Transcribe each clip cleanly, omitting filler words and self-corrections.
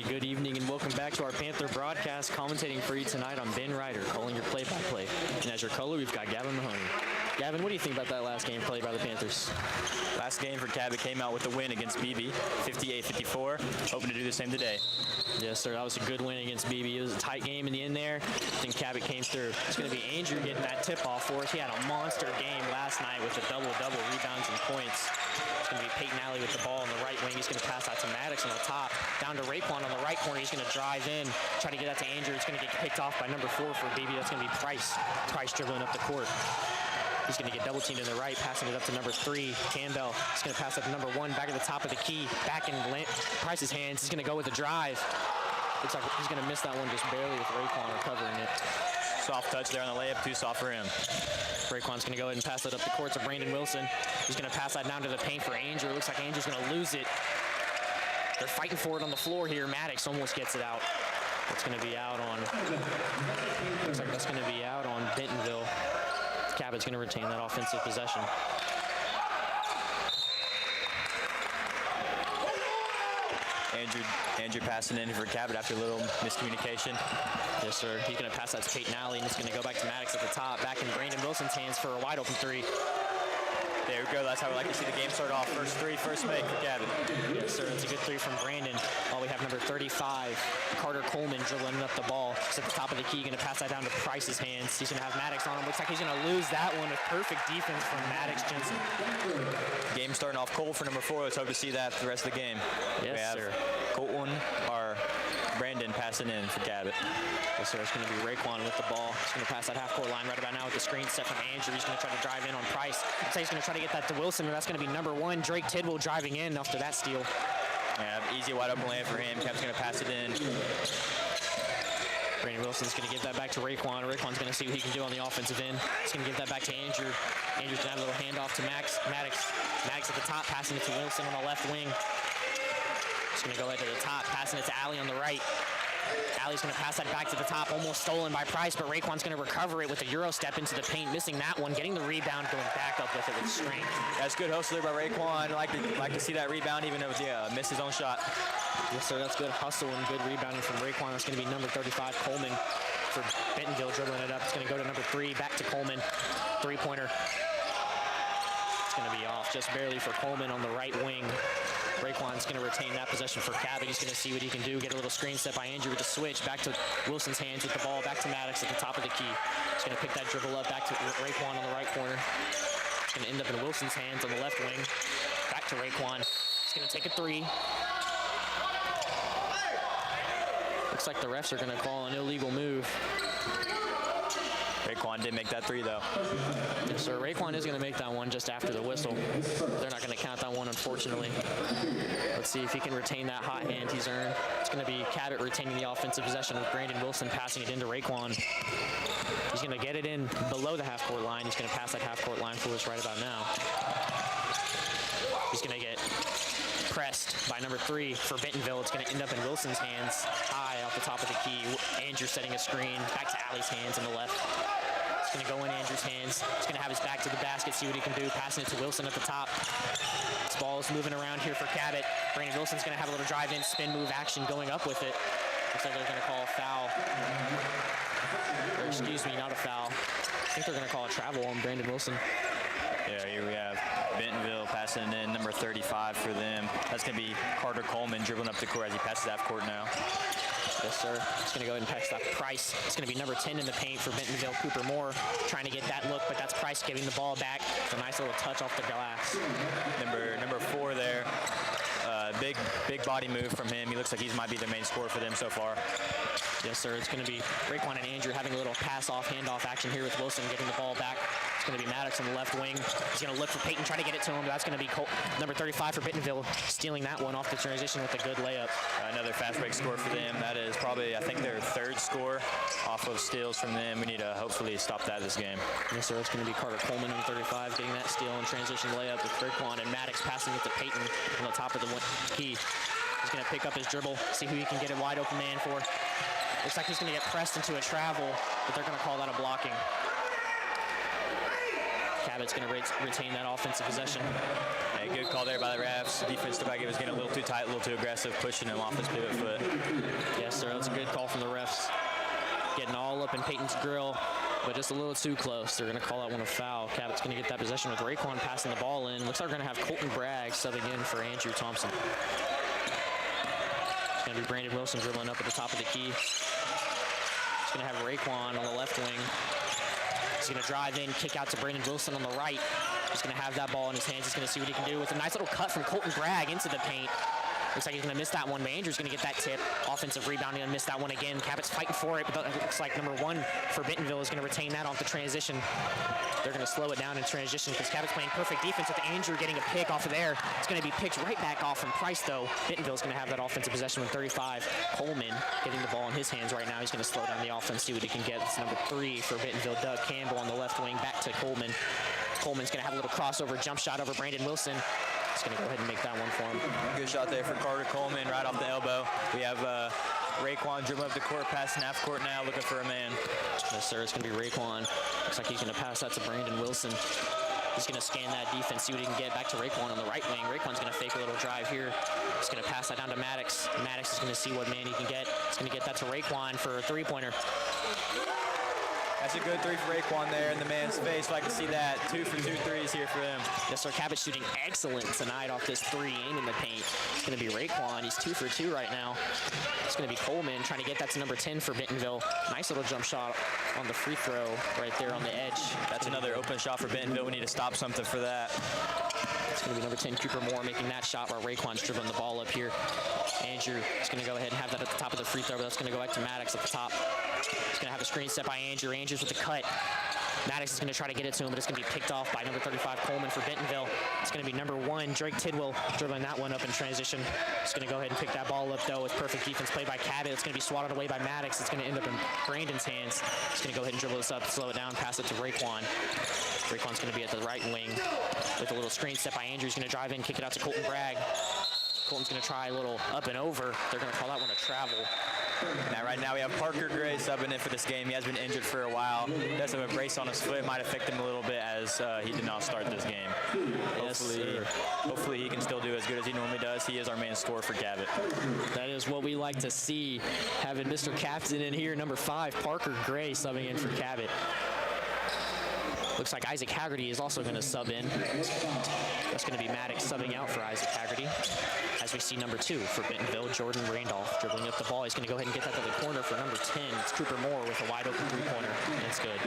Good evening and welcome back to our Panther broadcast. Commentating for you tonight, I'm Ben Ryder, calling your play-by-play. And as your caller, we've got Gavin Mahoney. Gavin, what do you think about that last game played by the Panthers? Last game for Cabot came out with a win against BB, 58-54. Hoping to do the same today. Yes, sir. That was a good win against BB. It was a tight game in the end there. I think Cabot came through. It's going to be Andrew getting that tip-off for us. He had a monster game last night with a double-double, rebounds and points. It's going to be Peyton Alley with the ball on the right wing. He's going to pass out to Maddox on the top. Down to Raekwon on the right corner. He's going to drive in, try to get that to Andrew. It's going to get picked off by number 4 for BB. That's going to be Price. Price dribbling up the court. He's going to get double teamed in the right, passing it up to number 3, Campbell. He's going to pass up to number 1, back at the top of the key, back in Price's hands. He's going to go with the drive. Looks like he's going to miss that one just barely with Raekwon recovering it. Soft touch there on the layup, too soft for him. Raekwon's going to go ahead and pass it up the court to Brandon Wilson. He's going to pass that down to the paint for Andrew. It looks like Andrew's going to lose it. They're fighting for it on the floor here. Maddox almost gets it out. That's going to be out on, looks like that's going to be out on Bentonville. Cabot's going to retain that offensive possession. Andrew passing in for Cabot after a little miscommunication. Yes, sir. He's going to pass that to Peyton Alley, and it's going to go back to Maddox at the top. Back in Brandon Wilson's hands for a wide open 3. There we go. That's how we like to see the game start off. First make for Cabot. Yes, sir. It's a good 3 from Brandon. We have number 35, Carter Coleman, dribbling up the ball. He's at the top of the key. Going to pass that down to Price's hands. He's going to have Maddox on him. Looks like he's going to lose that one with perfect defense from Maddox Jensen. Game starting off cold for number 4. Let's hope to see that for the rest of the game. Yes, we have sir. Colton or Brandon passing in for Cabot. Yes, sir. It's going to be Raekwon with the ball. He's going to pass that half-court line right about now with the screen set from Andrew. He's going to try to drive in on Price. So he's going to try to get that to Wilson, and that's going to be number 1, Drake Tidwell, driving in after that steal. Yeah, easy wide open lane for him. Cabot's going to pass it in. Brandon Wilson's going to give that back to Raekwon. Raekwon's going to see what he can do on the offensive end. He's going to give that back to Andrew. Andrew's going to have a little handoff to Maddox. Maddox at the top, passing it to Wilson on the left wing. He's going to go right to the top, passing it to Alley on the right. Alley's going to pass that back to the top, almost stolen by Price, but Raekwon's going to recover it with a Euro step into the paint, missing that one, getting the rebound, going back up with it with strength. That's good hustle there by Raekwon. Like to see that rebound, even if missed his own shot. Yes, sir. That's good hustle and good rebounding from Raekwon. That's going to be number 35, Coleman, for Bentonville, dribbling it up. It's going to go to number 3, back to Coleman, 3-pointer. It's going to be off just barely for Coleman on the right wing. Raekwon's going to retain that possession for Cabot. He's going to see what he can do. Get a little screen set by Andrew with the switch. Back to Wilson's hands with the ball. Back to Maddox at the top of the key. He's going to pick that dribble up. Back to Raekwon on the right corner. It's going to end up in Wilson's hands on the left wing. Back to Raekwon. He's going to take a 3. Looks like the refs are going to call an illegal move. Raekwon did make that 3, though. Yes, sir. Raekwon is going to make that one just after the whistle. They're not going to count that one, unfortunately. Let's see if he can retain that hot hand he's earned. It's going to be Cabot retaining the offensive possession with Brandon Wilson passing it into Raekwon. He's going to get it in below the half-court line. He's going to pass that half-court line for us right about now. He's going to get pressed by number 3 for Bentonville. It's going to end up in Wilson's hands, high off the top of the key. Andrew setting a screen, back to Allie's hands on the left. It's going to go in Andrew's hands. He's going to have his back to the basket, see what he can do, passing it to Wilson at the top. This ball is moving around here for Cabot. Brandon Wilson's going to have a little drive-in, spin move action going up with it. Looks like they're going to call a foul. Or excuse me, not a foul. I think they're going to call a travel on Brandon Wilson. Yeah, here we have Bentonville passing in, number 35 for them. That's going to be Carter Coleman dribbling up the court as he passes half court now. Yes, sir. It's going to go ahead and pass that Price. It's going to be number 10 in the paint for Bentonville. Cooper Moore trying to get that look, but that's Price giving the ball back. It's a nice little touch off the glass. Number 4 there. Big body move from him. He looks like he might be the main scorer for them so far. Yes, sir. It's going to be Raekwon and Andrew having a little pass-off, handoff action here with Wilson getting the ball back. It's going to be Maddox on the left wing. He's going to look for Peyton, try to get it to him. That's going to be number 35 for Bentonville, stealing that one off the transition with a good layup. Another fast break score for them. That is probably, I think, their 3rd score off of steals from them. We need to hopefully stop that this game. Yes, sir. It's going to be Carter Coleman on 35 getting that steal and transition layup with Raekwon and Maddox passing it to Peyton on the top of the key. He's going to pick up his dribble, see who he can get a wide open man for. Looks like he's going to get pressed into a travel, but they're going to call that a blocking. Cabot's going to retain that offensive possession. Hey, good call there by the refs. Defense looked like it was getting a little too tight, a little too aggressive, pushing him off his pivot foot. Yes, sir. That's a good call from the refs. Getting all up in Peyton's grill, but just a little too close. They're going to call that one a foul. Cabot's going to get that possession with Raekwon passing the ball in. Looks like we're going to have Colton Bragg subbing in for Andrew Thompson. It's going to be Brandon Wilson dribbling up at the top of the key. It's going to have Raekwon on the left wing. He's going to drive in, kick out to Brandon Wilson on the right. He's going to have that ball in his hands. He's going to see what he can do with a nice little cut from Colton Bragg into the paint. Looks like he's going to miss that one, but Andrew's going to get that tip. Offensive rebound, going to miss that one again. Cabot's fighting for it, but it looks like number 1 for Bentonville is going to retain that off the transition. They're going to slow it down in transition because Cabot's playing perfect defense with Andrew getting a pick off of there. It's going to be picked right back off from Price, though. Bentonville's going to have that offensive possession with 35. Coleman getting the ball in his hands right now. He's going to slow down the offense, see what he can get. It's number 3 for Bentonville, Doug Campbell on the left wing, back to Coleman. Coleman's going to have a little crossover jump shot over Brandon Wilson. He's going to go ahead and make that one for him. Good shot there for Carter Coleman right off the elbow. We have Raekwon dribbling up the court, passing half court now, looking for a man. Yes, sir. It's going to be Raekwon. Looks like he's going to pass that to Brandon Wilson. He's going to scan that defense, see what he can get. Back to Raekwon on the right wing. Raekwon's going to fake a little drive here. He's going to pass that down to Maddox. Maddox is going to see what man he can get. He's going to get that to Raekwon for a three-pointer. That's a good 3 for Raekwon there in the man's face. Like to see that. 2 for 2 threes here for them. Yes, sir. Cabot shooting excellent tonight off this 3 in the paint. It's going to be Raekwon. He's 2 for 2 right now. It's going to be Coleman trying to get that to number 10 for Bentonville. Nice little jump shot on the free throw right there on the edge. That's another open shot for Bentonville. We need to stop something for that. It's going to be number 10, Cooper Moore, making that shot while Raekwon's dribbling the ball up here. Andrew is going to go ahead and have that at the top of the free throw, but that's going to go back to Maddox at the top. He's going to have a screen set by Andrew. Andrews with the cut. Maddox is going to try to get it to him, but it's going to be picked off by number 35, Coleman for Bentonville. It's going to be number 1, Drake Tidwell, dribbling that one up in transition. He's going to go ahead and pick that ball up, though, with perfect defense played by Cabot. It's going to be swatted away by Maddox. It's going to end up in Brandon's hands. He's going to go ahead and dribble this up, slow it down, pass it to Raekwon. Raekwon's going to be at the right wing with a little screen set by Andrew. He's going to drive in, kick it out to Colton Bragg. Colton's going to try a little up and over. They're going to call that one a travel. Now, right now we have Parker Gray subbing in for this game. He has been injured for a while. Does have a brace on his foot. Might affect him a little bit as he did not start this game. Hopefully he can still do as good as he normally does. He is our main scorer for Cabot. That is what we like to see. Having Mr. Captain in here, number 5, Parker Gray subbing in for Cabot. Looks like Isaac Haggerty is also going to sub in. That's going to be Maddox subbing out for Isaac Haggerty. As we see number 2 for Bentonville, Jordan Randolph dribbling up the ball. He's going to go ahead and get that to the corner for number 10. It's Cooper Moore with a wide open three-pointer, and it's good.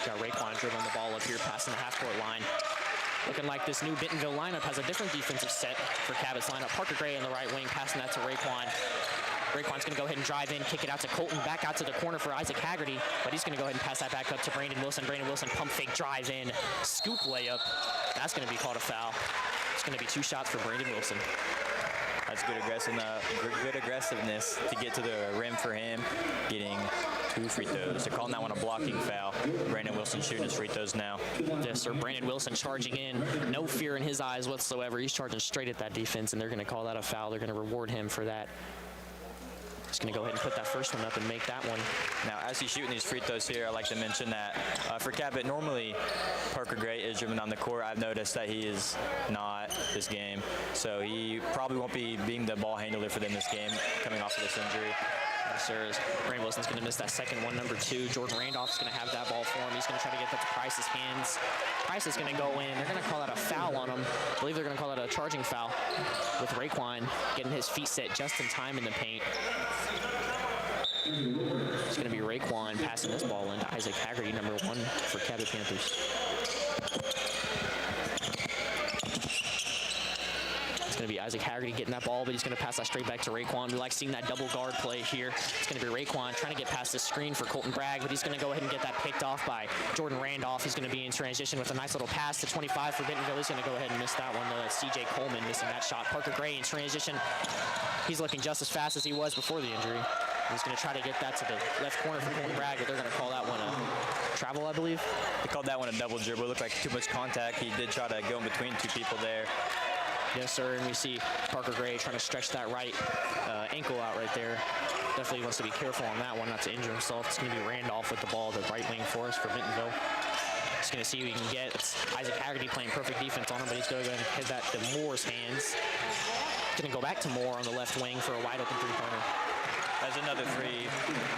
Got Raekwon dribbling the ball up here, passing the half-court line. Looking like this new Bentonville lineup has a different defensive set for Cabot's lineup. Parker Gray on the right wing, passing that to Raekwon. Raekwon's going to go ahead and drive in, kick it out to Colton, back out to the corner for Isaac Haggerty, but he's going to go ahead and pass that back up to Brandon Wilson. Brandon Wilson pump fake, drive in, scoop layup. That's going to be called a foul. It's going to be 2 shots for Brandon Wilson. That's good aggressiveness to get to the rim for him, getting 2 free throws. They're calling that one a blocking foul. Brandon Wilson shooting his free throws now. Yes, sir. Brandon Wilson charging in. No fear in his his eyes whatsoever. He's charging straight at that defense, and they're going to call that a foul. They're going to reward him for that. He's going to go ahead and put that first one up and make that one. Now, as he's shooting these free throws here, I'd like to mention that for Cabot, normally Parker Gray is driven on the court. I've noticed that he is not this game, so he probably won't be being the ball handler for them this game, coming off of this injury. Yes, sir. Brandon Wilson's going to miss that second one, number 2. Jordan Randolph's going to have that ball for him. He's going to try to get that to Price's hands. Price is going to go in. They're going to call that a foul on him. I believe they're going to call that a charging foul with Raekwon getting his feet set just in time in the paint. It's going to be Raekwon passing this ball into Isaac Haggerty, number 1 for Cabot Panthers. It's going to be Isaac Haggerty getting that ball, but he's going to pass that straight back to Raekwon. We like seeing that double guard play here. It's going to be Raekwon trying to get past the screen for Colton Bragg, but he's going to go ahead and get that picked off by Jordan Randolph. He's going to be in transition with a nice little pass to 25 for Bentonville. He's going to go ahead and miss that one, though. That's C.J. Coleman missing that shot. Parker Gray in transition. He's looking just as fast as he was before the injury. He's going to try to get that to the left corner for Colton Bragg, but they're going to call that one a travel, I believe. They called that one a double dribble. It looked like too much contact. He did try to go in between 2 people there. Yes, sir, and we see Parker Gray trying to stretch that right ankle out right there. Definitely wants to be careful on that one, not to injure himself. It's going to be Randolph with the ball, the right wing for us for Bentonville. He's going to see what he can get. It's Isaac Haggerty playing perfect defense on him, but he's going to go ahead and hit that to Moore's hands. Going to go back to Moore on the left wing for a wide open three-pointer. That's another three.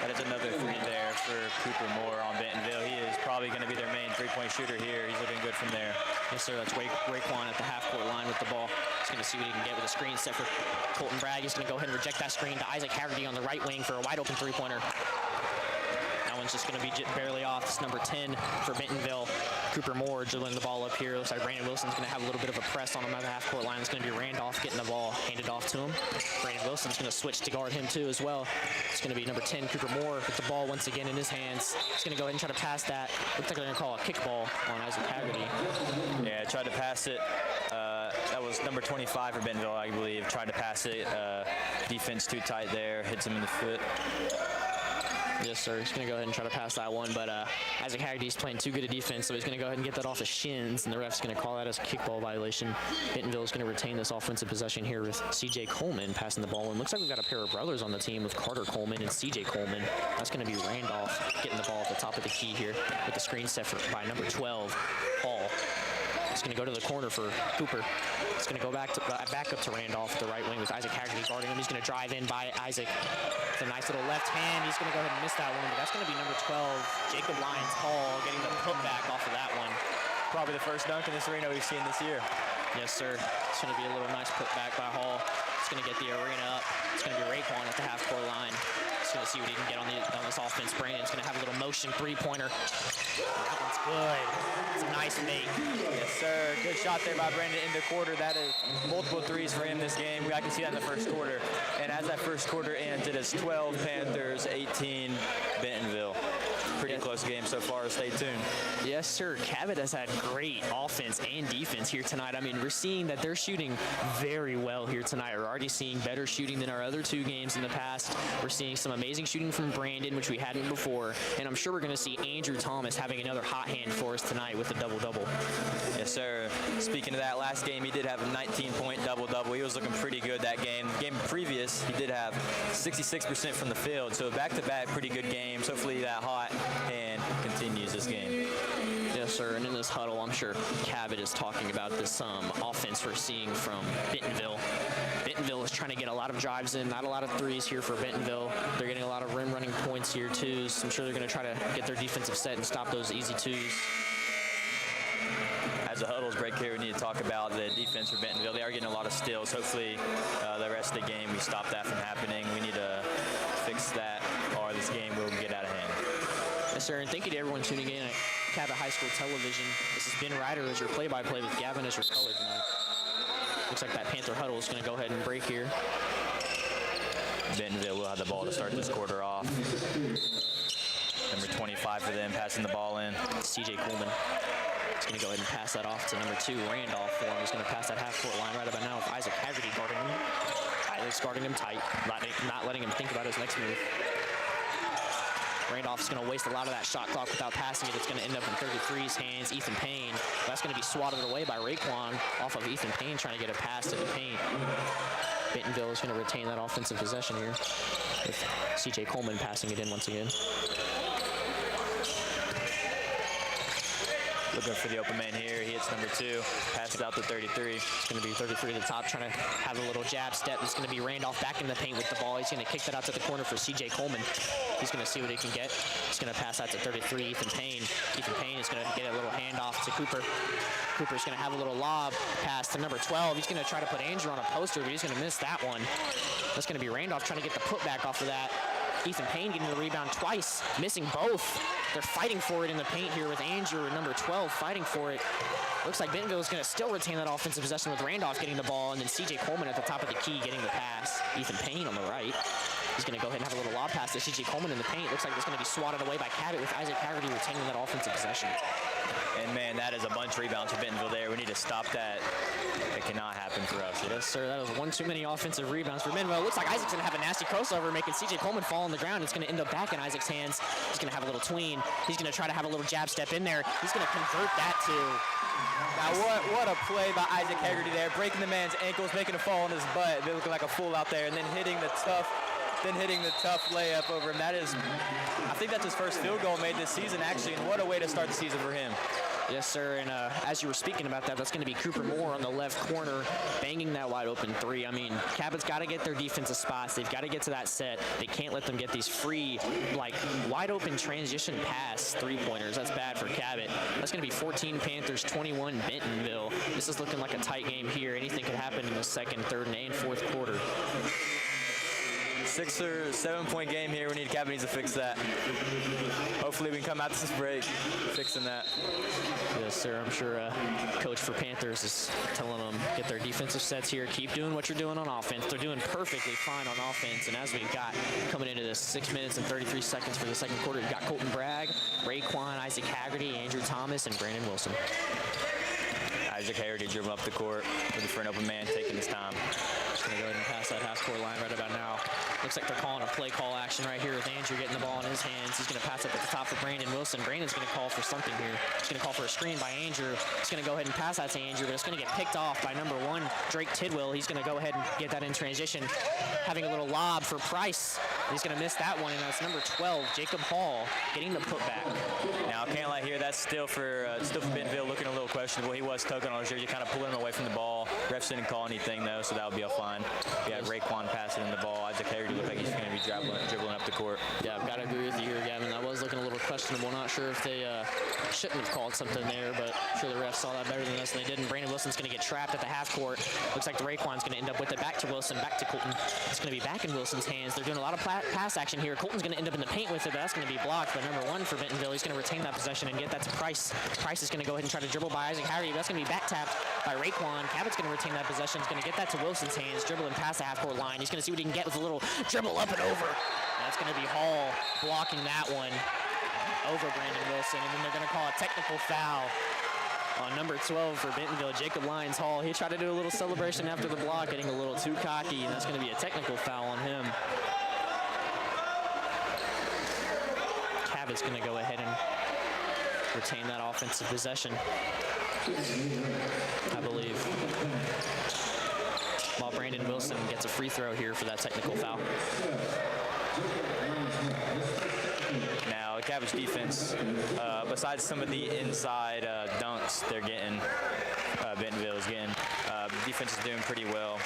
That is another three there for Cooper Moore on Bentonville. He is probably going to be their main three-point shooter here. He's looking good from there. Yes, sir. That's Raekwon at the half-court line with the ball. He's going to see what he can get with a screen set for Colton Bragg. He's going to go ahead and reject that screen to Isaac Haggerty on the right wing for a wide-open three-pointer. That one's just going to be barely off. It's number 10 for Bentonville. Cooper Moore dribbling the ball up here. Looks like Brandon Wilson's going to have a little bit of a press on him at the half-court line. It's going to be Randolph getting the ball handed off to him. Brandon Wilson's going to switch to guard him too as well. It's going to be number 10, Cooper Moore, with the ball once again in his hands. He's going to go ahead and try to pass that. Looks like they're going to call a kickball on Isaac Haggerty. Yeah, tried to pass it. That was number 25 for Bentonville, I believe. Tried to pass it. Defense too tight there. Hits him in the foot. Yes, sir. He's going to go ahead and try to pass that one, but Isaac Haggerty's playing too good a defense, so he's going to go ahead and get that off his shins, and the ref's going to call that as a kickball violation. Bentonville is going to retain this offensive possession here with C.J. Coleman passing the ball, and looks like we've got a pair of brothers on the team with Carter Coleman and C.J. Coleman. That's going to be Randolph getting the ball at the top of the key here with the screen set by number 12, Hall. It's going to go to the corner for Cooper. It's going to go back up to Randolph at the right wing with Isaac Haggerty guarding him. He's going to drive in by Isaac. It's a nice little left hand. He's going to go ahead and miss that one, but that's going to be number 12, Jacob Lyons Hall, getting the putback off of that one. Probably the first dunk in this arena we've seen this year. Yes, sir. It's going to be a little nice putback by Hall. It's going to get the arena up. It's going to be Raekwon at the half-court line. He's going to see what he can get on this offense. Brandon's going to have a little motion three-pointer. That one's good. It's a nice make. Yes, sir. Good shot there by Brandon in the quarter. That is multiple threes for him this game. I can see that in the first quarter. And as that first quarter ends, it is 12 Panthers, 18 Bentonville. Pretty close game so far. Stay tuned. Yes, sir. Cabot has had great offense and defense here tonight. I mean, we're seeing that they're shooting very well here tonight. We're already seeing better shooting than our other 2 games in the past. We're seeing some amazing shooting from Brandon, which we hadn't before. And I'm sure we're going to see Andrew Thomas having another hot hand for us tonight with a double-double. Yes, sir. Speaking of that, last game he did have a 19-point double-double. He was looking pretty good that game. The game previous, he did have 66% from the field. So back-to-back pretty good games. Hopefully that hot hand continues this game. Yes, sir. And in this huddle, I'm sure Cabot is talking about this offense we're seeing from Bentonville. Bentonville is trying to get a lot of drives in, not a lot of threes here for Bentonville. They're getting a lot of rim running points here, too. So I'm sure they're going to try to get their defensive set and stop those easy twos. As the huddles break here, we need to talk about the defense for Bentonville. They are getting a lot of steals. Hopefully, the rest of the game, we stop that from happening. We need to fix that, or this game will get out of hand. Yes, sir, and thank you to everyone tuning in at Cabot High School Television. This is Ben Ryder as your play-by-play with Gavin as your color tonight. Looks like that Panther huddle is going to go ahead and break here. Bentonville will have the ball to start this quarter off. Number 25 for them, passing the ball in. C.J. Coleman. He's going to go ahead and pass that off to number 2, Randolph, for him. He's going to pass that half-court line right about now with Isaac Haggerty guarding him. Isaac's guarding him tight, not letting him think about his next move. Randolph's going to waste a lot of that shot clock without passing it. It's going to end up in 33's hands. Ethan Payne. That's going to be swatted away by Raekwon off of Ethan Payne trying to get a pass to the paint. Bentonville is going to retain that offensive possession here with C.J. Coleman passing it in once again. Looking for the open man here. He hits number 2. Passes out to 33. It's going to be 33 at the top, trying to have a little jab step. It's going to be Randolph back in the paint with the ball. He's going to kick that out to the corner for C.J. Coleman. He's going to see what he can get. He's going to pass out to 33, Ethan Payne. Ethan Payne is going to get a little handoff to Cooper. Cooper's going to have a little lob pass to number 12. He's going to try to put Andrew on a poster, but he's going to miss that one. That's going to be Randolph trying to get the putback off of that. Ethan Payne getting the rebound twice, missing both. They're fighting for it in the paint here with Andrew and number 12 fighting for it. Looks like Bentonville is going to still retain that offensive possession with Randolph getting the ball, and then C.J. Coleman at the top of the key getting the pass. Ethan Payne on the right. He's going to go ahead and have a little lob pass to C.J. Coleman in the paint. Looks like it's going to be swatted away by Cabot with Isaac Haggerty retaining that offensive possession. And man, that is a bunch of rebounds for Bentonville there. We need to stop that. It cannot happen for us. Yes, sir. That was one too many offensive rebounds for Bentonville. Looks like Isaac's going to have a nasty crossover, making C.J. Coleman fall on the ground. It's going to end up back in Isaac's hands. He's going to have a little tween. He's going to try to have a little jab step in there. He's going to convert that to... Now, what a play by Isaac Haggerty there, breaking the man's ankles, making a fall on his butt, looking like a fool out there, and then hitting the tough layup over him. That is, I think that's his first field goal made this season, actually, and what a way to start the season for him. Yes, sir, and as you were speaking about that, that's going to be Cooper Moore on the left corner, banging that wide open three. I mean, Cabot's got to get their defensive spots. They've got to get to that set. They can't let them get these free, like, wide open transition pass three-pointers. That's bad for Cabot. That's going to be 14 Panthers, 21 Bentonville. This is looking like a tight game here. Anything could happen in the second, third, and fourth quarter. 6 or 7-point game here. We need Cabot needs to fix that. Hopefully we can come out this break fixing that. Yes, sir. I'm sure coach for Panthers is telling them get their defensive sets here. Keep doing what you're doing on offense. They're doing perfectly fine on offense. And as we've got coming into this 6 minutes and 33 seconds for the second quarter, we've got Colton Bragg, Raekwon, Isaac Haggerty, Andrew Thomas, and Brandon Wilson. Isaac Haggerty dribbling up the court, looking for an open man, taking his time. Just going to go ahead and pass that half-court line right about now. Looks like they're calling a play call action right here with Andrew getting the ball in his hands. He's going to pass up at the top for Brandon Wilson. Brandon's going to call for something here. He's going to call for a screen by Andrew. He's going to go ahead and pass that to Andrew, but it's going to get picked off by number 1, Drake Tidwell. He's going to go ahead and get that in transition. Having a little lob for Price. He's going to miss that one, and that's number 12, Jacob Hall, getting the putback. Now, I can't lie here. That's still for Bentonville, looking a little questionable. He was tugging on his jersey, kind of pulling him away from the ball. Refs didn't call anything, though, so that would be a fine. We had Raekwon passing in the ball. Isaac Haggerty looked like he's going to be dribbling up the court. Yeah, I've got to agree with you here, Gavin. That was looking a little questionable. Not sure if they shouldn't have called something there, but I'm sure the refs saw that better than us, and they didn't. Brandon Wilson's going to get trapped at the half court. Looks like the Raekwon's going to end up with it. Back to Wilson, back to Colton. It's going to be back in Wilson's hands. They're doing a lot of pass action here. Colton's going to end up in the paint with it, but that's going to be blocked by number 1 for Bentonville. He's going to retain that possession and get that to Price. Price is going to go ahead and try to dribble by Isaac Haggerty, but that's going to be back tapped by Raekwon. Cabot's going to retain that possession. He's going to get that to Wilson's hands, dribbling past the half-court line. He's going to see what he can get with a little dribble up and over. And that's going to be Hall blocking that one over Brandon Wilson, and then they're going to call a technical foul on number 12 for Bentonville, Jacob Lyons Hall. He tried to do a little celebration after the block, getting a little too cocky, and that's going to be a technical foul on him. Cabot's going to go ahead and retain that offensive possession, I believe, while Brandon Wilson gets a free throw here for that technical foul. Now, Cabot's defense, besides some of the inside dunks they're getting, Bentonville is getting, defense is doing pretty well,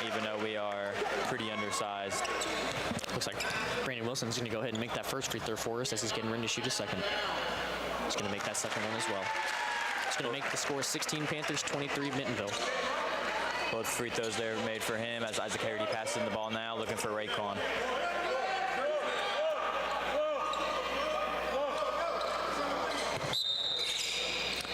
even though we are pretty undersized. Looks like Brandon Wilson's going to go ahead and make that first free throw for us as he's getting ready to shoot a second. He's going to make that second one as well. He's going to make the score 16 Panthers, 23 Bentonville. Both free throws there made for him as Isaac Haggerty passes in the ball now, looking for Raekwon.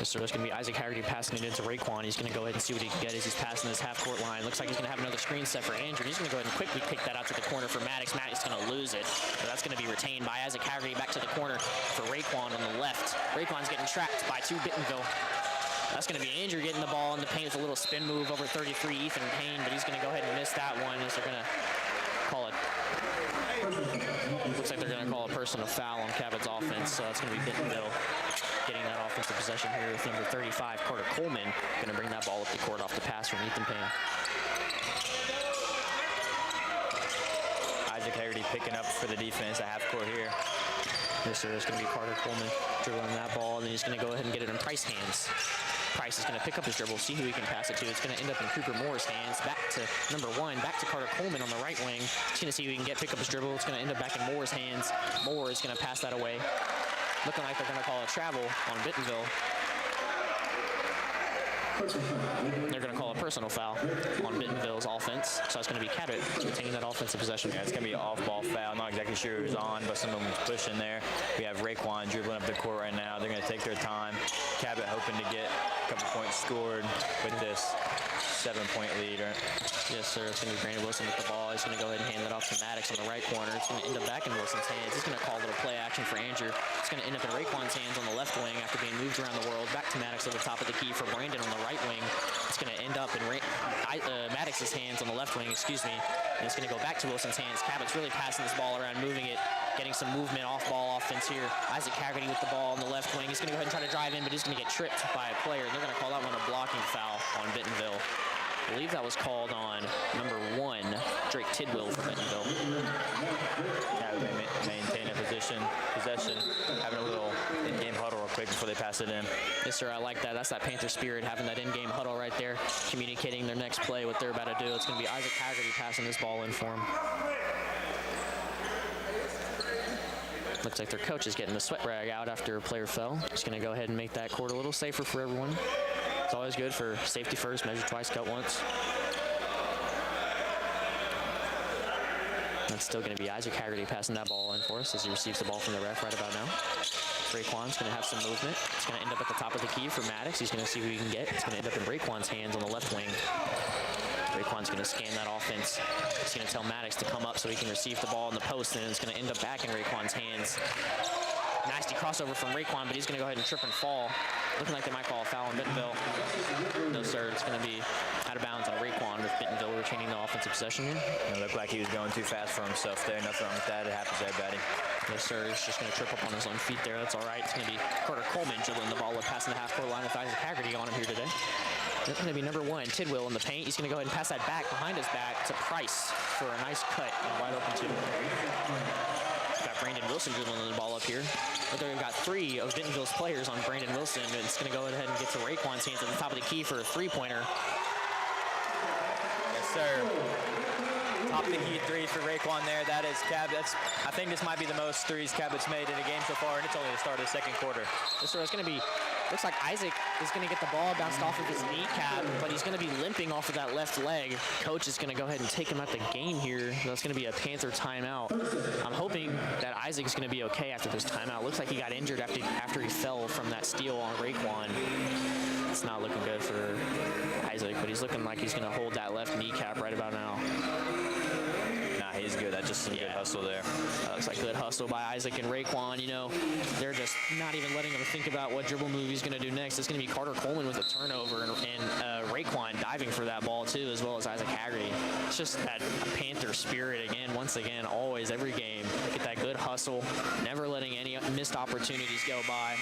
So there's going to be Isaac Haggerty passing it into Raekwon. He's going to go ahead and see what he can get as he's passing this half-court line. Looks like he's going to have another screen set for Andrew. He's going to go ahead and quickly kick that out to the corner for Maddox. Maddox is going to lose it. So that's going to be retained by Isaac Haggerty back to the corner for Raekwon on the left. Raekwon's getting trapped by 2 Bentonville. That's going to be Andrew getting the ball in the paint with a little spin move over 33, Ethan Payne, but he's going to go ahead and miss that one as they're going to call it. Looks like they're going to call a personal foul on Cabot's offense, so it's going to be Bentonville getting that offensive possession here with number 35, Carter Coleman, going to bring that ball up the court off the pass from Ethan Payne. Isaac Haggerty picking up for the defense at half court here. Yes, sir. It's going to be Carter Coleman dribbling that ball, and then he's going to go ahead and get it in Price's hands. Price is going to pick up his dribble, see who he can pass it to. It's going to end up in Cooper Moore's hands. Back to number 1, back to Carter Coleman on the right wing. He's going to see who he can get, pick up his dribble. It's going to end up back in Moore's hands. Moore is going to pass that away. Looking like they're going to call a travel on Bentonville. They're going to call a personal foul on Bentonville's offense. So it's going to be Cabot retaining that offensive possession. Yeah, it's going to be an off-ball foul. Not exactly sure who's on, but someone was pushing there. We have Raekwon dribbling up the court right now. They're going to take their time. Cabot hoping to get a couple points scored with this 7-point lead. Yes, sir. It's going to be Brandon Wilson with the ball. He's going to go ahead and hand that off to Maddox on the right corner. It's going to end up back in Wilson's hands. He's going to call a little play action for Andrew. It's going to end up in Raekwon's hands on the left wing after being moved around the world. Back to Maddox at the top of the key for Brandon on the right wing. It's going to end up in Maddox's hands on the left wing, and it's going to go back to Wilson's hands. Cabot's really passing this ball around, moving it, getting some movement, off-ball offense here. Isaac Haggerty with the ball on the left wing. He's going to go ahead and try to drive in, but he's going to get tripped by a player. They're going to call that one a blocking foul on Bentonville. I believe that was called on number 1, Drake Tidwell for Bentonville. Maintain a possession, having a little in-game huddle real quick before they pass it in. Yes, sir, I like that. That's that Panther spirit, having that in-game huddle right there, communicating their next play, what they're about to do. It's going to be Isaac Haggerty passing this ball in for him. Looks like their coach is getting the sweat rag out after a player fell. Just going to go ahead and make that court a little safer for everyone. It's always good for safety first, measure twice, cut once. That's still going to be Isaac Haggerty passing that ball in for us as he receives the ball from the ref right about now. Raekwon's going to have some movement. It's going to end up at the top of the key for Maddox. He's going to see who he can get. It's going to end up in Raekwon's hands on the left wing. Raekwon's going to scan that offense. He's going to tell Maddox to come up so he can receive the ball in the post, and it's going to end up back in Raekwon's hands. Nasty crossover from Raekwon, but he's going to go ahead and trip and fall. Looking like they might call a foul on Bentonville. No, sir. It's going to be out of bounds on Raekwon with Bentonville retaining the offensive possession here. It looked like he was going too fast for himself there. Nothing wrong with that. It happens to everybody. Yes, sir. He's just going to trip up on his own feet there. That's all right. It's going to be Carter Coleman dribbling the ball up, passing the half-court line with Isaac Haggerty on him here today. It's going to be number 1, Tidwell in the paint. He's going to go ahead and pass that back behind his back to Price for a nice cut and wide open 2. Got Brandon Wilson dribbling the ball up here. But we've got 3 of Bentonville's players on Brandon Wilson. And it's going to go ahead and get to Raekwon's hands at the top of the key for a 3-pointer. Yes, sir. Top of the key 3 for Raekwon there. That is Cabot. I think this might be the most threes Cabot's made in a game so far, and it's only the start of the second quarter. So it's going to be, looks like Isaac is going to get the ball bounced off of his kneecap, but he's going to be limping off of that left leg. Coach is going to go ahead and take him out the game here. That's going to be a Panther timeout. I'm hoping that Isaac is going to be okay after this timeout. Looks like he got injured after he fell from that steal on Raekwon. It's not looking good for Isaac, but he's looking like he's going to hold that left kneecap right about now. He's good. That's just some good hustle there. Looks like good hustle by Isaac and Raekwon. You know, they're just not even letting him think about what dribble move he's going to do next. It's going to be Carter Coleman with a turnover and Raekwon diving for that ball too, as well as Isaac Haggerty. It's just that Panther spirit again, once again, always, every game. Get that good hustle, never letting any missed opportunities go by.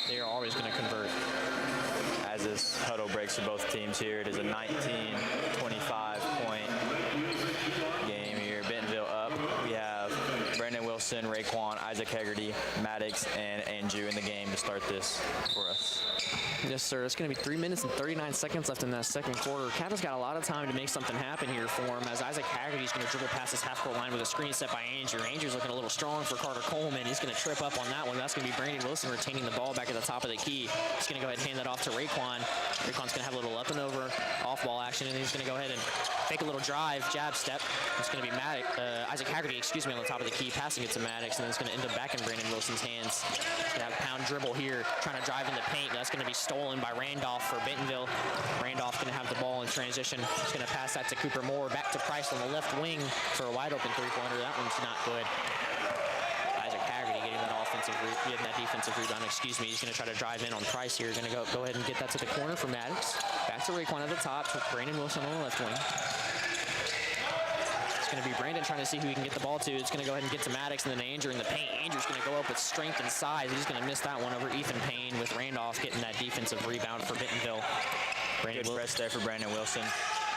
They are always going to convert. As this huddle breaks for both teams here, it is a 19-25 point game here. Bentonville up. We have Brandon Wilson, Raekwon, Isaac Haggerty, Maddox, and Andrew in the game to start this for us. Yes, sir. It's going to be 3 minutes and 39 seconds left in that second quarter. Cabot's got a lot of time to make something happen here for him, as Isaac Haggerty's going to dribble past his half-court line with a screen set by Andrew. Andrew's looking a little strong for Carter Coleman. He's going to trip up on that one. That's going to be Brandon Wilson retaining the ball back at the top of the key. He's going to go ahead and hand that off to Raekwon. Raekwon's going to have a little up and over, off-ball action, and he's going to go ahead and fake a little drive, jab step. It's going to be Isaac Haggerty, on the top of the key, passing it to Maddox, and then it's going to end up back in Brandon Wilson's hands. He's going to have a pound dribble here, trying to drive in the paint. That's going to be stolen by Randolph for Bentonville. Randolph's going to have the ball in transition. He's going to pass that to Cooper Moore, back to Price on the left wing for a wide open 3-pointer. That one's not good. Isaac Haggerty getting that defensive rebound, He's going to try to drive in on Price here. Going to go ahead and get that to the corner for Maddox. Back to Raekwon at the top, to Brandon Wilson on the left wing. It's going to be Brandon trying to see who he can get the ball to. It's going to go ahead and get to Maddox, and then Andrew in the paint. Andrew's going to go up with strength and size. He's going to miss that one over Ethan Payne, with Randolph getting that defensive rebound for Bentonville. Good press there for Brandon Wilson.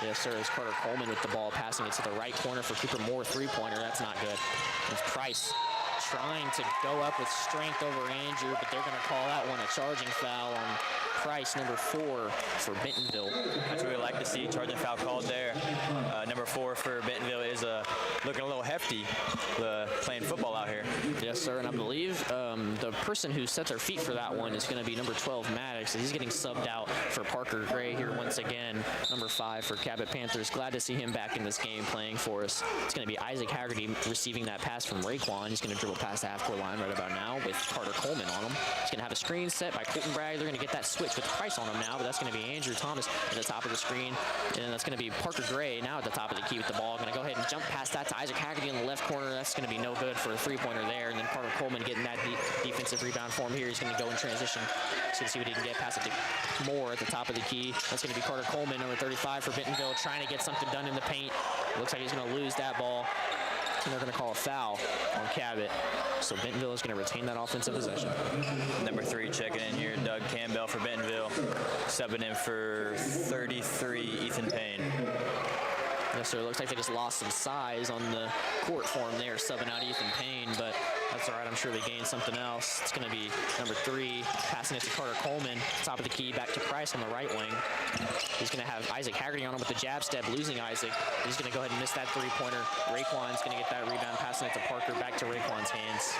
Yes, sir. It's Carter Coleman with the ball, passing it to the right corner for Cooper Moore. Three-pointer. That's not good. It's Price trying to go up with strength over Andrew, but they're going to call that one a charging foul on Price, number 4 for Bentonville. That's what we like to see. Charging foul called there. Number 4 for Bentonville is looking a little hefty, playing football out here. Yes, sir. And I believe the person who set their feet for that one is going to be number 12, Maddox. He's getting subbed out for Parker Gray here once again. Number 5 for Cabot Panthers. Glad to see him back in this game playing for us. It's going to be Isaac Haggerty receiving that pass from Raekwon. He's going to dribble past the half-court line right about now with Carter Coleman on him. He's going to have a screen set by Colton Bragg. They're going to get that switch with Price on him now, but that's going to be Andrew Thomas at the top of the screen. And then that's going to be Parker Gray now at the top of the key with the ball. Going to go ahead and jump past that to Isaac Haggerty in the left corner. That's going to be no good for a three-pointer there. And then Carter Coleman getting that defensive rebound for him here. He's going to go in transition. He's going to see what he can get past it to Moore at the top of the key. That's going to be Carter Coleman, number 35 for Bentonville, trying to get something done in the paint. Looks like he's going to lose that ball. And they're going to call a foul on Cabot. So Bentonville is going to retain that offensive possession. Number 3 checking in here, Doug Campbell for Bentonville, subbing in for 33, Ethan Payne. Yes, sir. It looks like they just lost some size on the court for him there, subbing out Ethan Payne, but that's all right. I'm sure they gained something else. It's going to be number 3, passing it to Carter Coleman, top of the key, back to Price on the right wing. He's going to have Isaac Haggerty on him with the jab step, losing Isaac. He's going to go ahead and miss that three-pointer. Raekwon's going to get that rebound, passing it to Parker, back to Raekwon's hands.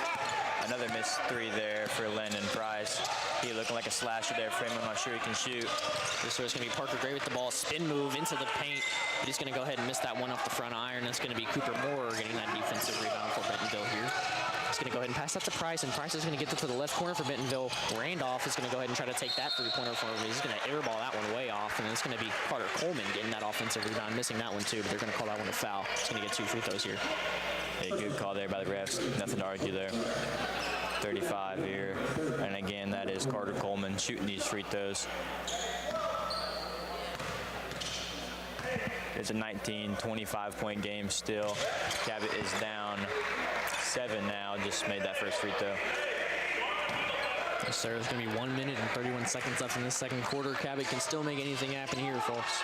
Another missed 3 there for Landon Price. He looking like a slasher there for him. I'm not sure he can shoot. So it's going to be Parker Gray with the ball, spin move into the paint, but he's going to go ahead and miss that one off the front iron. That's going to be Cooper Moore getting that defensive rebound for Bentonville here. He's going to go ahead and pass that to Price, and Price is going to get to the left corner for Bentonville. Randolph is going to go ahead and try to take that three-pointer from him. He's going to airball that one way off, and it's going to be Carter Coleman getting that offensive rebound, missing that one too, but they're going to call that one a foul. He's going to get 2 free throws here. A good call there by the refs. Nothing to argue there. 35 here, and again, that is Carter Coleman shooting these free throws. It's a 19-25 point game still. Cabot is down 7 now, just made that first free throw. Yes, sir. There's going to be 1 minute and 31 seconds left in the second quarter. Cabot can still make anything happen here, folks.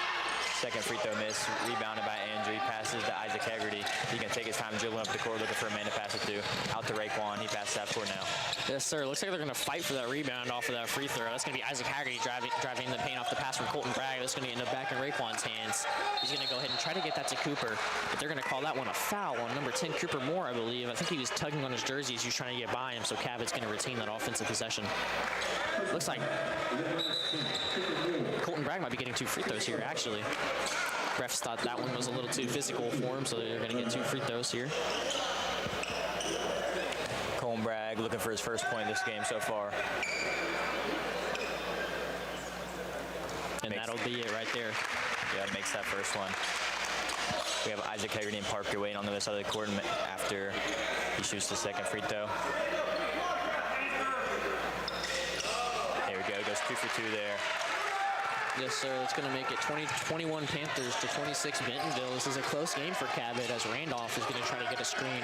Second free throw miss, rebounded by Andrew. He passes to Isaac Haggerty. He can take his time dribbling up the court, looking for a man to pass it to. Out to Raekwon. He passes that court now. Yes, sir. Looks like they're going to fight for that rebound off of that free throw. That's going to be Isaac Haggerty driving the paint off the pass from Colton Bragg. That's going to end up back in Raekwon's hands. He's going to go ahead and try to get that to Cooper, but they're going to call that one a foul on number 10, Cooper Moore, I believe. I think he was tugging on his jersey as he was trying to get by him, so Cabot's going to retain that offensive possession. Looks like Colton Bragg might be getting 2 free throws here, actually. Refs thought that one was a little too physical for him, so they're going to get 2 free throws here. Colton Bragg looking for his first point in this game so far. And that'll be it right there. Yeah, makes that first one. We have Isaac Haggerty and Parker waiting on the other side of the court after he shoots the second free throw. There we go, goes 2 for 2 there. Yes, sir. It's going to make it 21 Panthers to 26 Bentonville. This is a close game for Cabot as Randolph is going to try to get a screen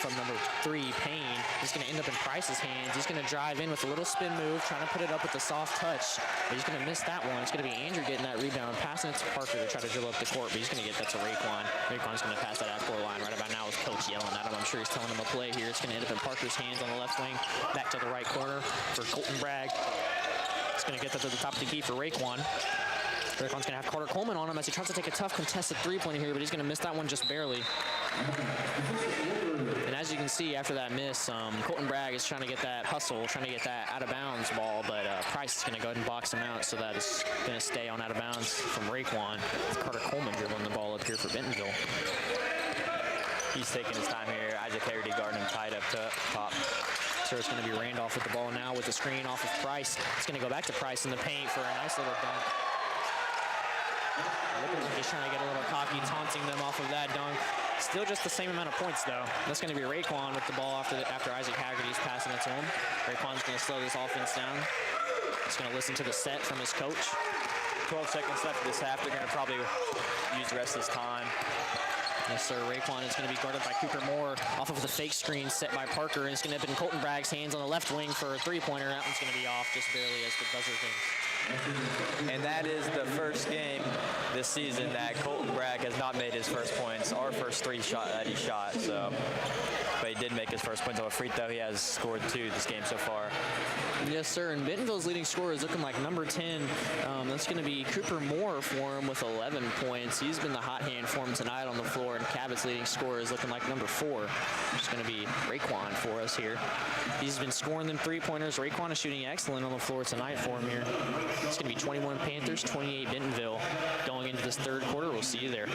from number 3, Payne. He's going to end up in Price's hands. He's going to drive in with a little spin move, trying to put it up with a soft touch. But he's going to miss that one. It's going to be Andrew getting that rebound, passing it to Parker to try to dribble up the court, but he's going to get that to Raekwon. Raekwon's going to pass that half-court line right about now with Coach yelling at him. I'm sure he's telling him a play here. It's going to end up in Parker's hands on the left wing, back to the right corner for Colton Bragg. He's going to get that to the top of the key for Raekwon. Raekwon's going to have Carter Coleman on him as he tries to take a tough contested three-pointer here, but he's going to miss that one just barely. And as you can see, after that miss, Colton Bragg is trying to get that hustle, trying to get that out-of-bounds ball, but Price is going to go ahead and box him out, so that is going to stay on out-of-bounds from Raekwon. Carter Coleman dribbling the ball up here for Bentonville. He's taking his time here. Isaac Haggerty guarding him tight up top. So it's going to be Randolph with the ball now with the screen off of Price. It's going to go back to Price in the paint for a nice little dunk. He's trying to get a little cocky, taunting them off of that dunk. Still just the same amount of points, though. That's going to be Raekwon with the ball after Isaac Haggerty's passing it to him. Raekwon's going to slow this offense down. He's going to listen to the set from his coach. 12 seconds left of this half. They're going to probably use the rest of this time Yes, sir. Raekwon is going to be guarded by Cooper Moore off of the fake screen set by Parker. And it's going to have been Colton Bragg's hands on the left wing for a three-pointer. That one's going to be off just barely as the buzzer thing. And that is the first game this season that Colton Bragg has not made his first points, our first three shot that he shot. So, but he did make his first points on a free throw. He has scored 2 this game so far. Yes, sir. And Bentonville's leading scorer is looking like number 10. That's going to be Cooper Moore for him with 11 points. He's been the hot hand for him tonight on the floor. And Cabot's leading scorer is looking like number 4. It's going to be Raekwon for us here. He's been scoring them three-pointers. Raekwon is shooting excellent on the floor tonight for him here. It's going to be 21 Panthers, 28 Bentonville. Going into this third quarter, we'll see you there.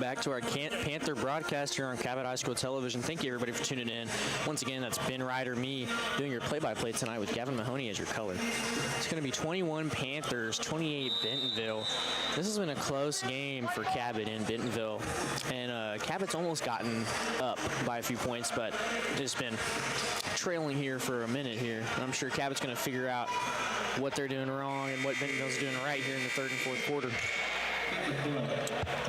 back to our Panther broadcast here on Cabot High School Television. Thank you, everybody, for tuning in. Once again, that's Ben Ryder, me, doing your play-by-play tonight with Gavin Mahoney as your color. It's going to be 21 Panthers, 28 Bentonville. This has been a close game for Cabot in Bentonville, and Cabot's almost gotten up by a few points, but it's been trailing here for a minute here. I'm sure Cabot's going to figure out what they're doing wrong and what Bentonville's doing right here in the third and fourth quarter.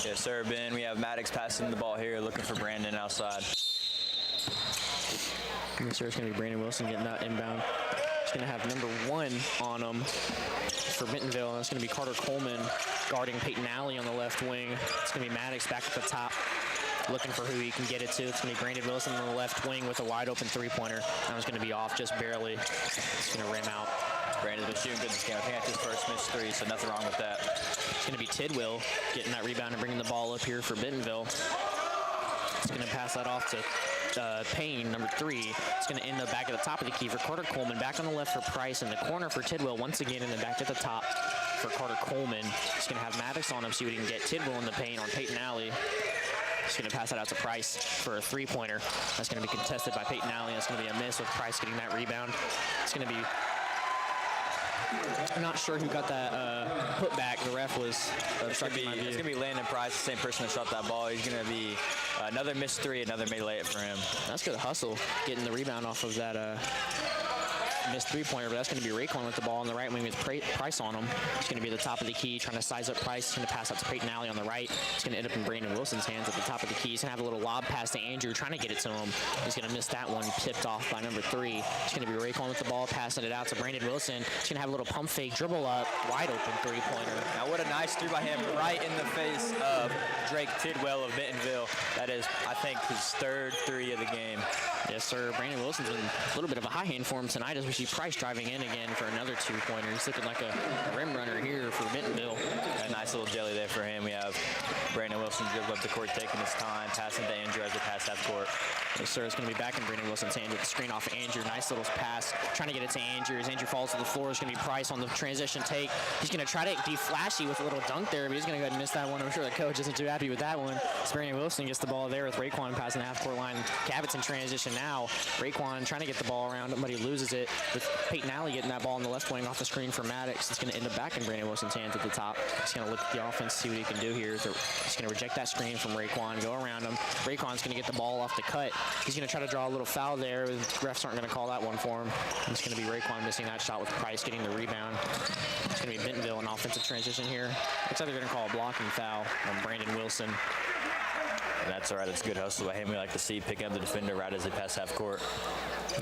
Yes, sir, Ben. We have Maddox passing the ball here, looking for Brandon outside. Yes, sir. It's going to be Brandon Wilson getting that inbound. It's going to have number 1 on him for Bentonville. And it's going to be Carter Coleman guarding Peyton Alley on the left wing. It's going to be Maddox back at the top, looking for who he can get it to. It's going to be Brandon Wilson on the left wing with a wide open three-pointer. That one's going to be off just barely. It's going to rim out. Brandon's been shooting good this game. I think that's his first missed three, so nothing wrong with that. It's going to be Tidwell getting that rebound and bringing the ball up here for Bentonville. It's going to pass that off to Payne, number 3. It's going to end up back at the top of the key for Carter Coleman. Back on the left for Price in the corner for Tidwell once again, and then back at the top for Carter Coleman. He's going to have Maddox on him, see what he can get. Tidwell in the paint on Peyton Alley. He's going to pass that out to Price for a three-pointer. That's going to be contested by Peyton Alley. That's going to be a miss with Price getting that rebound. It's going to be... I'm not sure who got that putback. The ref was obstructing my view. It's going to be Landon Price, the same person that shot that ball. He's going to be another missed three, another made layup for him. That's good hustle, getting the rebound off of that missed three-pointer, but that's going to be Raekwon with the ball on the right wing with Price on him. It's going to be at the top of the key, trying to size up Price. He's going to pass out to Peyton Alley on the right. It's going to end up in Brandon Wilson's hands at the top of the key. He's going to have a little lob pass to Andrew, trying to get it to him. He's going to miss that one, tipped off by number 3. It's going to be Raekwon with the ball, passing it out to Brandon Wilson. He's going to have a little pump fake, dribble up, wide open three-pointer. Now what a nice three by him, right in the face of Drake Tidwell of Bentonville. That is, I think, his third three of the game. Yes, sir. Brandon Wilson's in a little bit of a high hand for him tonight as we see Price driving in again for another two-pointer. He's looking like a rim runner here for Bentonville. A nice little jelly there for him. We have Brandon Wilson dribble up the court, taking his time, passing to Andrew as they pass half court. Yes, sir. It's going to be back in Brandon Wilson's hand with the screen off of Andrew. Nice little pass, trying to get it to Andrew. As Andrew falls to the floor, it's going to be Price on the transition take. He's going to try to be flashy with a little dunk there, but he's going to go ahead and miss that one. I'm sure the coach isn't too happy with that one. So Brandon Wilson gets the ball there with Raekwon passing the half-court line. Cabot's in transition now. Raekwon trying to get the ball around him, but he loses it with Peyton Alley getting that ball on the left wing off the screen for Maddox. It's going to end up back in Brandon Wilson's hands at the top. He's going to look at the offense, see what he can do here. He's going to reject that screen from Raekwon, go around him. Raekwon's going to get the ball off the cut. He's going to try to draw a little foul there. The refs aren't going to call that one for him. It's going to be Raekwon missing that shot with Price getting the rebound. It's going to be Bentonville in offensive transition here. Looks like they're going to call a blocking foul on Brandon Wilson. And that's all right. That's good hustle by him. We like to see picking up the defender right as they pass half court.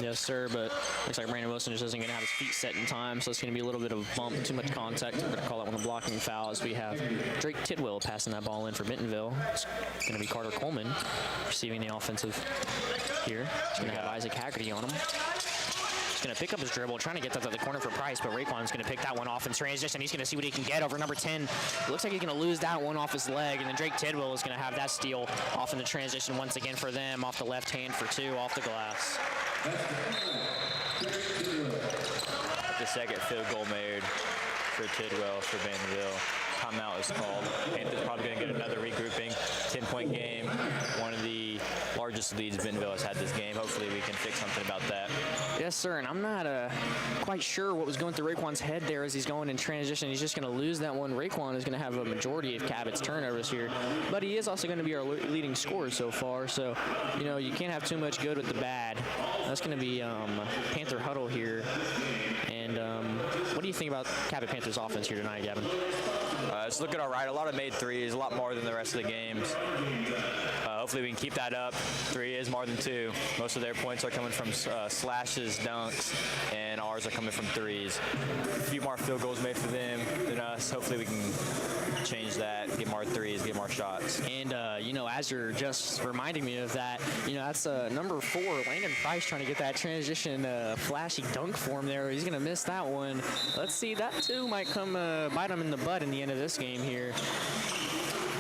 Yes, sir, but looks like Brandon Wilson just isn't going to have his feet set in time, so it's going to be a little bit of a bump, too much contact. We're going to call that one a blocking foul as we have Drake Tidwell passing that ball in for Bentonville. It's going to be Carter Coleman receiving the offensive here. He's going to have Isaac Haggerty on him. He's going to pick up his dribble, trying to get that to the corner for Price, but Raekwon's going to pick that one off in transition. He's going to see what he can get over number 10. It looks like he's going to lose that one off his leg, and then Drake Tidwell is going to have that steal off in the transition once again for them, off the left hand for 2 off the glass. The second field goal made for Tidwell for Bentonville. Timeout is called. Panthers probably going to get another regrouping. 10-point game. One of the largest leads Bentonville has had this game. Hopefully we can fix something about that. Yes, sir, and I'm not quite sure what was going through Raekwon's head there as he's going in transition. He's just going to lose that one. Raekwon is going to have a majority of Cabot's turnovers here, but he is also going to be our leading scorer so far, so, you know, you can't have too much good with the bad. That's going to be Panther huddle here, and what do you think about Cabot Panthers offense here tonight, Gavin? It's looking all right. A lot of made threes, a lot more than the rest of the games. Hopefully we can keep that up. 3 is more than 2. Most of their points are coming from slashes, dunks, and ours are coming from threes. A few more field goals made for them than us. Hopefully we can change that, get more threes, get more shots. And, you know, as you're just reminding me of that, you know, that's number 4, Landon Price, trying to get that transition flashy dunk form there. He's going to miss that one. Let's see, that too might come bite him in the butt in the end of this game here.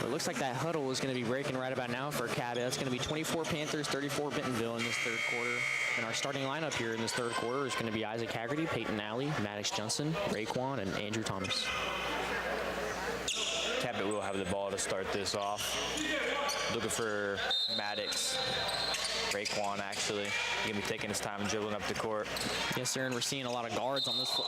It looks like that huddle is going to be breaking right about now for Cabot. It's going to be 24 Panthers, 34 Bentonville in this third quarter. And our starting lineup here in this third quarter is going to be Isaac Haggerty, Peyton Alley, Maddox Johnson, Raekwon, and Andrew Thomas. Cabot will have the ball to start this off. looking for Maddox. Raekwon, actually. He's going to be taking his time dribbling up the court. Yes, sir, and we're seeing a lot of guards on this floor.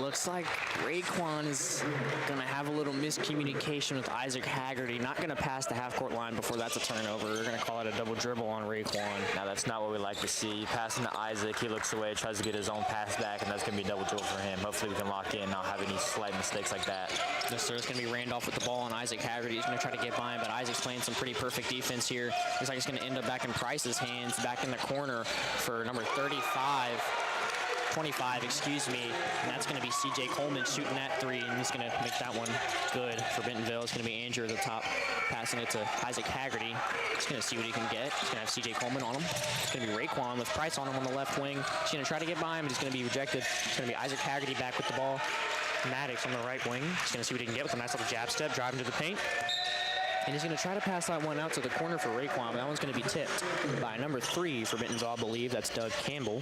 Looks like Raekwon is going to have a little miscommunication with Isaac Haggerty. Not going to pass the half-court line before that's a turnover. We're going to call it a double dribble on Raekwon. Now, that's not what we like to see. Passing to Isaac, he looks away, tries to get his own pass back, and that's going to be a double dribble for him. Hopefully, we can lock in and not have any slight mistakes like that. Yes, sir. It's going to be Randolph with the ball, and Isaac Haggerty is going to try to get by him, but Isaac's playing some pretty perfect defense here. Looks like it's going to end up back in Price's hands, back in the corner for number 25, excuse me, and that's going to be C.J. Coleman shooting that three, and he's going to make that one good for Bentonville. It's going to be Andrew at the top, passing it to Isaac Haggerty. He's going to see what he can get. He's going to have C.J. Coleman on him. It's going to be Raekwon with Price on him on the left wing. He's going to try to get by him, but he's going to be rejected. It's going to be Isaac Haggerty back with the ball. Maddox on the right wing. He's going to see what he can get with a nice little jab step, driving to the paint. And he's going to try to pass that one out to the corner for Raekwon, but that one's going to be tipped by number 3 for Bentonville, I believe. That's Doug Campbell.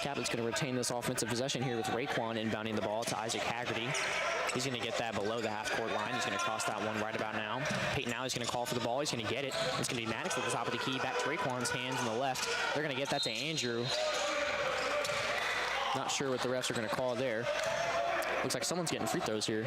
Cabot's going to retain this offensive possession here with Raekwon inbounding the ball to Isaac Haggerty. He's going to get that below the half-court line. He's going to cross that one right about now. Peyton now is going to call for the ball. He's going to get it. It's going to be Maddox at the top of the key. Back to Raekwon's hands on the left. They're going to get that to Andrew. Not sure what the refs are going to call there. Looks like someone's getting free throws here.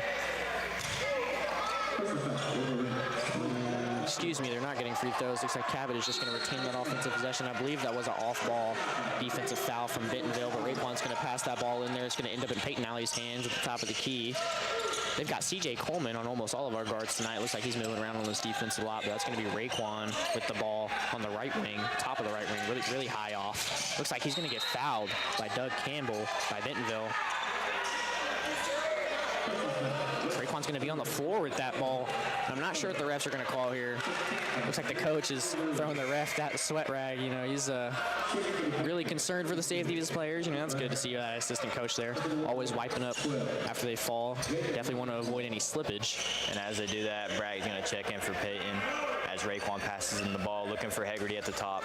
Excuse me, they're not getting free throws. Looks like Cabot is just going to retain that offensive possession. I believe that was an off-ball defensive foul from Bentonville, but Raekwon's going to pass that ball in there. It's going to end up in Peyton Alley's hands at the top of the key. They've got C.J. Coleman on almost all of our guards tonight. Looks like he's moving around on this defense a lot, but that's going to be Raekwon with the ball on the right wing, top of the right wing, really high off. Looks like he's going to get fouled by Doug Campbell by Bentonville. Raekwon's going to be on the floor with that ball. I'm not sure what the refs are going to call here. Looks like the coach is throwing the ref that sweat rag. You know, he's really concerned for the safety of his players. You know, that's good to see that assistant coach there. Always wiping up after they fall. Definitely want to avoid any slippage. And as they do that, Bragg's going to check in for Peyton as Raekwon passes in the ball, looking for Haggerty at the top.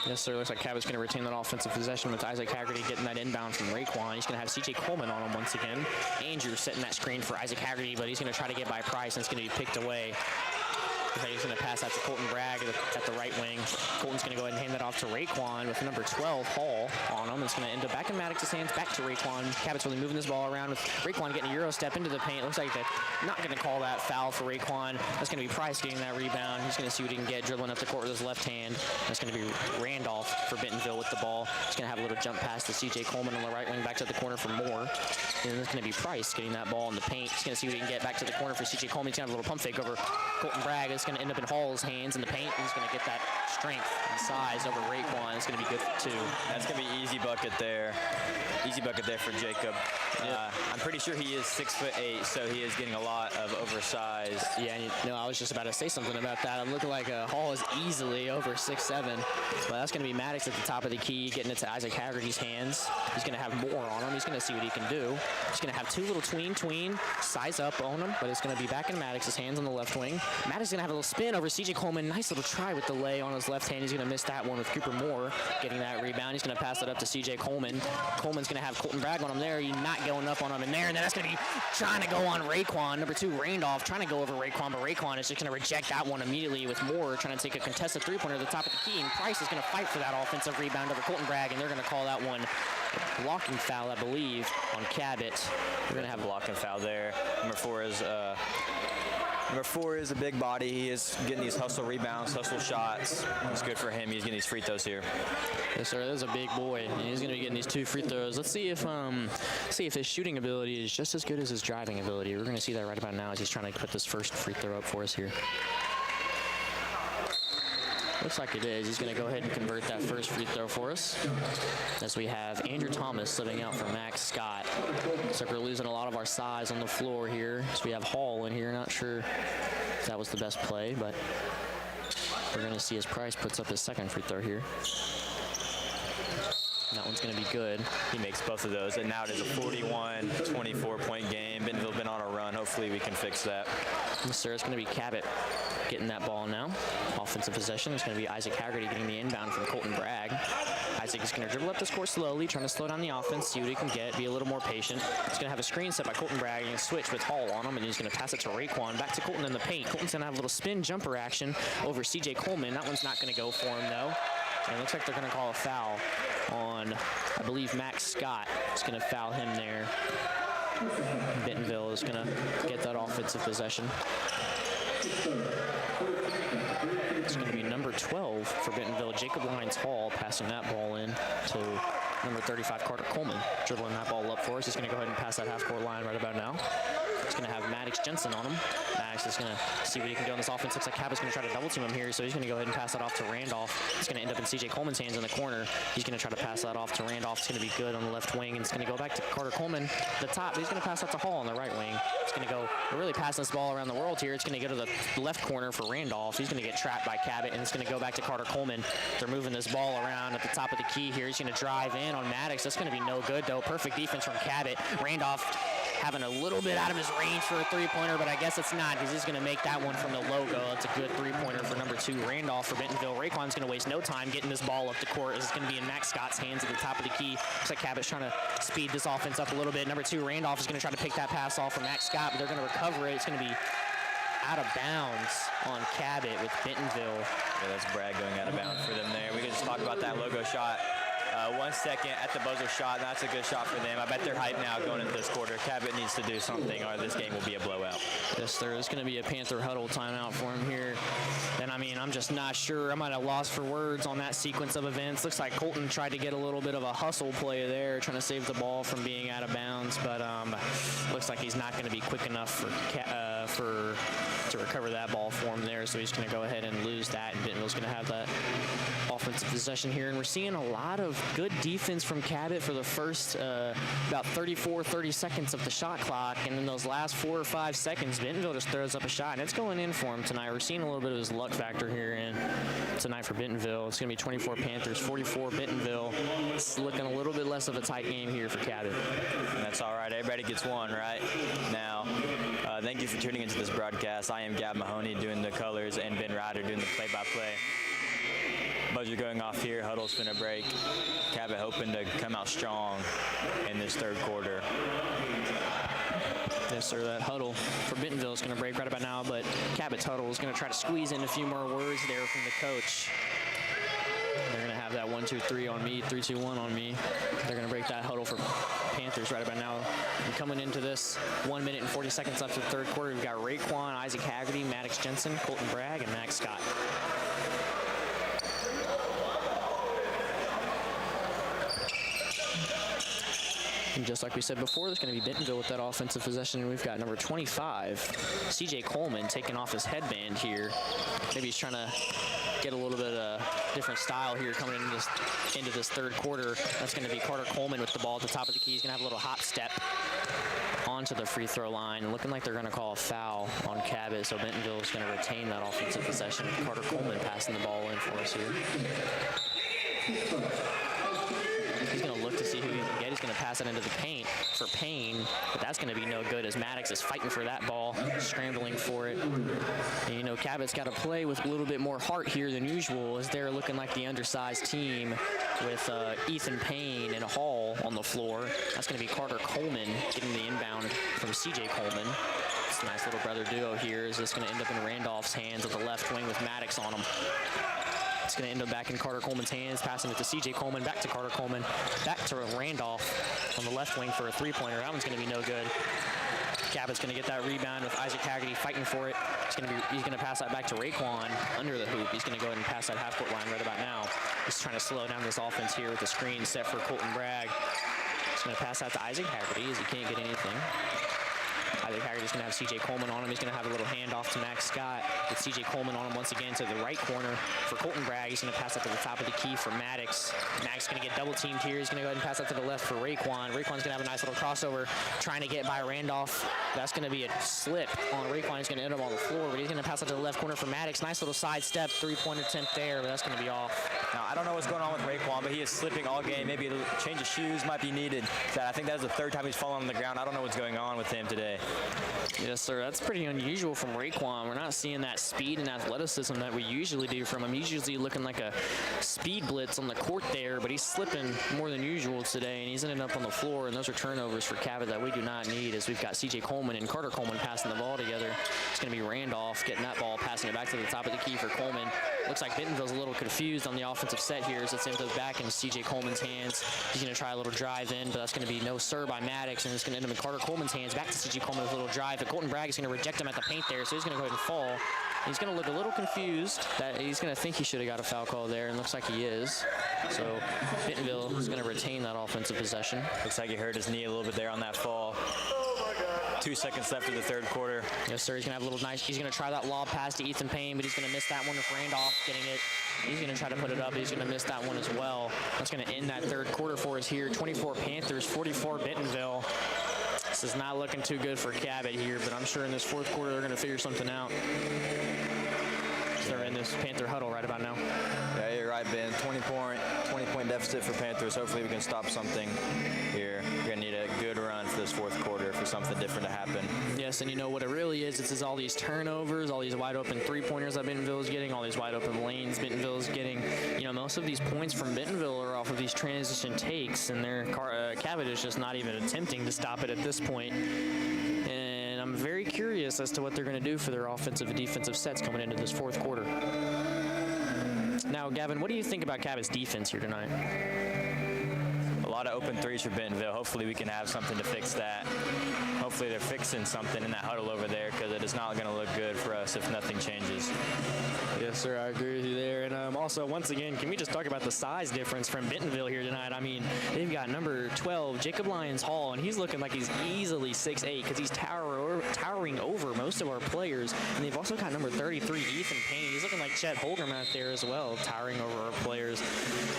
Yes, sir. Looks like Cabot's going to retain that offensive possession with Isaac Haggerty getting that inbound from Raekwon. He's going to have C.J. Coleman on him once again. Andrew setting that screen for Isaac Haggerty, but he's going to try to get by Price, and it's going to be picked away. He's going to pass out to Colton Bragg at the right wing. Colton's going to go ahead and hand that off to Raekwon with number 12, Hall, on him. It's going to end up back in Maddox's hands, back to Raekwon. Cabot's really moving this ball around with Raekwon getting a Euro step into the paint. Looks like they're not going to call that foul for Raekwon. That's going to be Price getting that rebound. He's going to see what he can get, dribbling up the court with his left hand. That's going to be Randolph for Bentonville with the ball. He's going to have a little jump pass to C.J. Coleman on the right wing, back to the corner for Moore. And it's going to be Price getting that ball in the paint. He's going to see what he can get back to the corner for C.J. Coleman. He's going to have a little pump fake over Colton Bragg. It's going to end up in Hall's hands in the paint. He's going to get that strength and size over Raekwon. It's going to be good for 2. That's going to be easy bucket there. Easy bucket there for Jacob. I'm pretty sure he is 6'8", so he is getting a lot of oversized. Yeah, and I was just about to say something about that. I'm looking like Hall is easily over 6'7", but that's going to be Maddox at the top of the key, getting it to Isaac Haggerty's hands. He's going to have Moore on him. He's going to see what he can do. He's going to have 2 little tween, size up on him, but it's going to be back in Maddox's hands on the left wing. Maddox is going to have a little spin over C.J. Coleman. Nice little try with the lay on his left hand. He's going to miss that one with Cooper Moore getting that rebound. He's going to pass it up to C.J. Coleman. Coleman's going to have Colton Bragg on him there. He's not going up on him in there, and then that's going to be trying to go on Raekwon. Number 2, Randolph, trying to go over Raekwon, but Raekwon is just going to reject that one immediately with Moore trying to take a contested three-pointer at the top of the key, and Price is going to fight for that offensive rebound over Colton Bragg, and they're going to call that one a blocking foul, I believe, on Cabot. We're going to have a blocking foul there. Number 4 is a big body. He is getting these hustle rebounds, hustle shots. It's good for him. He's getting these free throws here. Yes, sir. That's a big boy, and he's going to be getting these 2 free throws. Let's see if his shooting ability is just as good as his driving ability. We're going to see that right about now as he's trying to put this first free throw up for us here. Looks like it is. He's going to go ahead and convert that first free throw for us. As we have Andrew Thomas subbing out for Max Scott. Looks like we're losing a lot of our size on the floor here. So we have Hall in here. Not sure if that was the best play, but we're going to see as Price puts up his second free throw here. And that one's going to be good. He makes both of those, and now it is a 41-24-point game. Bentonville been on a run. Hopefully we can fix that. Yes, sir. It's going to be Cabot getting that ball now. offensive possession. It's going to be Isaac Haggerty getting the inbound from Colton Bragg. Isaac is going to dribble up this court slowly, trying to slow down the offense, see what he can get, be a little more patient. He's going to have a screen set by Colton Bragg and switch with Hall on him, and he's going to pass it to Raekwon. Back to Colton in the paint. Colton's going to have a little spin jumper action over CJ Coleman. That one's not going to go for him, though. And it looks like they're going to call a foul on, I believe, Max Scott. Is going to foul him there. Bentonville is going to get that offensive possession. It's going to be number 12 for Bentonville, Jacob Lyons Hall, passing that ball in to number 35, Carter Coleman, dribbling that ball up for us. He's going to go ahead and pass that half-court line right about now. He's going to have Maddox Jensen on him. Maddox is going to see what he can do on this offense. Looks like Cabot's going to try to double-team him here, so he's going to go ahead and pass that off to Randolph. It's going to end up in C.J. Coleman's hands in the corner. He's going to try to pass that off to Randolph. It's going to be good on the left wing, and it's going to go back to Carter Coleman, the top. He's going to pass that to Hall on the right wing. It's going to go, we're really passing this ball around the world here. It's going to go to the left corner for Randolph. He's going to get trapped by Cabot, and it's going to go back to Carter Coleman. They're moving this ball around at the top of the key here. He's going to drive in on Maddox. That's going to be no good, though. Perfect defense from Cabot. Randolph having a little bit out of his range for a three-pointer, but I guess it's not because he's going to make that one from the logo. That's a good three-pointer for number 2, Randolph for Bentonville. Raekwon's going to waste no time getting this ball up the court. It's going to be in Max Scott's hands at the top of the key. Looks like Cabot's trying to speed this offense up a little bit. Number 2, Randolph is going to try to pick that pass off from Max Scott, but they're going to recover it. It's going to be out of bounds on Cabot with Bentonville. Yeah, that's Bragg going out of bounds for them there. We can just talk about that logo shot. 1 second at the buzzer shot. That's a good shot for them. I bet they're hyped now going into this quarter. Cabot needs to do something or this game will be a blowout. Yes, there is going to be a Panther huddle timeout for him here. And I mean, I'm just not sure. I'm at a loss for words on that sequence of events. Looks like Colton tried to get a little bit of a hustle play there, trying to save the ball from being out of bounds. But looks like he's not going to be quick enough to recover that ball for him there. So he's going to go ahead and lose that. And Bentonville's going to have that offensive possession here. And we're seeing a lot of good defense from Cabot for the first about 30 seconds of the shot clock. And in those last 4 or 5 seconds, Bentonville just throws up a shot. And it's going in for him tonight. We're seeing a little bit of his luck factor here in tonight for Bentonville. It's going to be 24 Panthers, 44 Bentonville. It's looking a little bit less of a tight game here for Cabot. And that's all right. Everybody gets one, right? Now, thank you for tuning into this broadcast. I am Gab Mahoney doing the colors and Ben Ryder doing the play-by-play. Buzzer going off here. Huddle's finna break. Cabot hoping to come out strong in this third quarter. Yes, sir. That huddle for Bentonville is going to break right about now, but Cabot's huddle is going to try to squeeze in a few more words there from the coach. They're going to have that 1-2-3 on me, 3-2-1 on me. They're going to break that huddle for Panthers right about now. And coming into this 1 minute and 40 seconds left of the third quarter, we've got Raekwon, Isaac Haggerty, Maddox Jensen, Colton Bragg, and Max Scott. And just like we said before, there's going to be Bentonville with that offensive possession. And we've got number 25, C.J. Coleman, taking off his headband here. Maybe he's trying to get a little bit of different style here coming into this third quarter. That's going to be Carter Coleman with the ball at the top of the key. He's going to have a little hop step onto the free throw line. Looking like they're going to call a foul on Cabot, so Bentonville is going to retain that offensive possession. Carter Coleman passing the ball in for us here. He's going to look to see who he can get. He's going to pass it into the paint for Payne, but that's going to be no good as Maddox is fighting for that ball, scrambling for it. And, you know, Cabot's got to play with a little bit more heart here than usual as they're looking like the undersized team with Ethan Payne and Hall on the floor. That's going to be Carter Coleman getting the inbound from C.J. Coleman. It's a nice little brother duo here. Is this going to end up in Randolph's hands at the left wing with Maddox on him? It's going to end up back in Carter Coleman's hands, passing it to C.J. Coleman, back to Carter Coleman, back to Randolph on the left wing for a three-pointer. That one's going to be no good. Cabot's going to get that rebound with Isaac Haggerty fighting for it. He's going to pass that back to Raekwon under the hoop. He's going to go ahead and pass that half-court line right about now. He's trying to slow down this offense here with the screen set for Colton Bragg. He's going to pass that to Isaac Haggerty as he can't get anything. Isaac Haggerty's going to have C.J. Coleman on him. He's going to have a little handoff to Max Scott with C.J. Coleman on him once again to the right corner for Colton Bragg. He's going to pass that to the top of the key for Maddox. Maddox is going to get double teamed here. He's going to go ahead and pass that to the left for Raekwon. Raekwon's going to have a nice little crossover trying to get by Randolph. That's going to be a slip on Raekwon. He's going to end up on the floor, but he's going to pass it to the left corner for Maddox. Nice little side step, three-pointer attempt there, but that's going to be off. Now, I don't know what's going on with Raekwon, but he is slipping all game. Maybe a change of shoes might be needed. I think that is the third time he's fallen on the ground. I don't know what's going on with him today. Yes, sir. That's pretty unusual from Raekwon. We're not seeing that speed and athleticism that we usually do from him. He's usually looking like a speed blitz on the court there, but he's slipping more than usual today, and he's ending up on the floor, and those are turnovers for Cabot that we do not need, as we've got C.J. Coleman and Carter Coleman passing the ball together. It's going to be Randolph getting that ball, passing it back to the top of the key for Coleman. Looks like Bentonville's a little confused on the offensive set here as it's ends up back in C.J. Coleman's hands. He's going to try a little drive in, but that's going to be no sir by Maddox, and it's going to end up in Carter Coleman's hands. Back to C.J. Coleman with a little drive, but Colton Bragg is going to reject him at the paint there, so he's going to go ahead and fall. He's going to look a little confused. That he's going to think he should have got a foul call there, and looks like he is. So Bentonville is going to retain that offensive possession. Looks like he hurt his knee a little bit there on that fall. 2 seconds left in the third quarter. Yes, sir. He's going to have a little nice. He's going to try that lob pass to Ethan Payne, but he's going to miss that one with Randolph getting it. He's going to try to put it up. He's going to miss that one as well. That's going to end that third quarter for us here. 24 Panthers, 44 Bentonville. This is not looking too good for Cabot here, but I'm sure in this fourth quarter they're going to figure something out. They're in this Panther huddle right about now. Yeah, you're right, Ben. 20-point deficit for Panthers. Hopefully we can stop something here. We're going to need a good run for this fourth quarter for something different to happen. Yes, and you know what it really is? It's all these turnovers, all these wide open three-pointers that Bentonville is getting, all these wide open lanes Bentonville is getting. You know, most of these points from Bentonville are off of these transition takes, and their Cabot is just not even attempting to stop it at this point. And I'm very curious as to what they're going to do for their offensive and defensive sets coming into this fourth quarter. Now, Gavin, what do you think about Cabot's defense here tonight? A lot of open threes for Bentonville. Hopefully we can have something to fix that. Hopefully they're fixing something in that huddle over there, because it is not going to look good for us if nothing changes. Yes, sir, I agree with you there. And also, once again, can we just talk about the size difference from Bentonville here tonight? I mean, they've got number 12, Jacob Lyons Hall, and he's looking like he's easily 6'8", because he's towering over most of our players. And they've also got number 33, Ethan Payne. He's looking like Chet Holgram out there as well, towering over our players.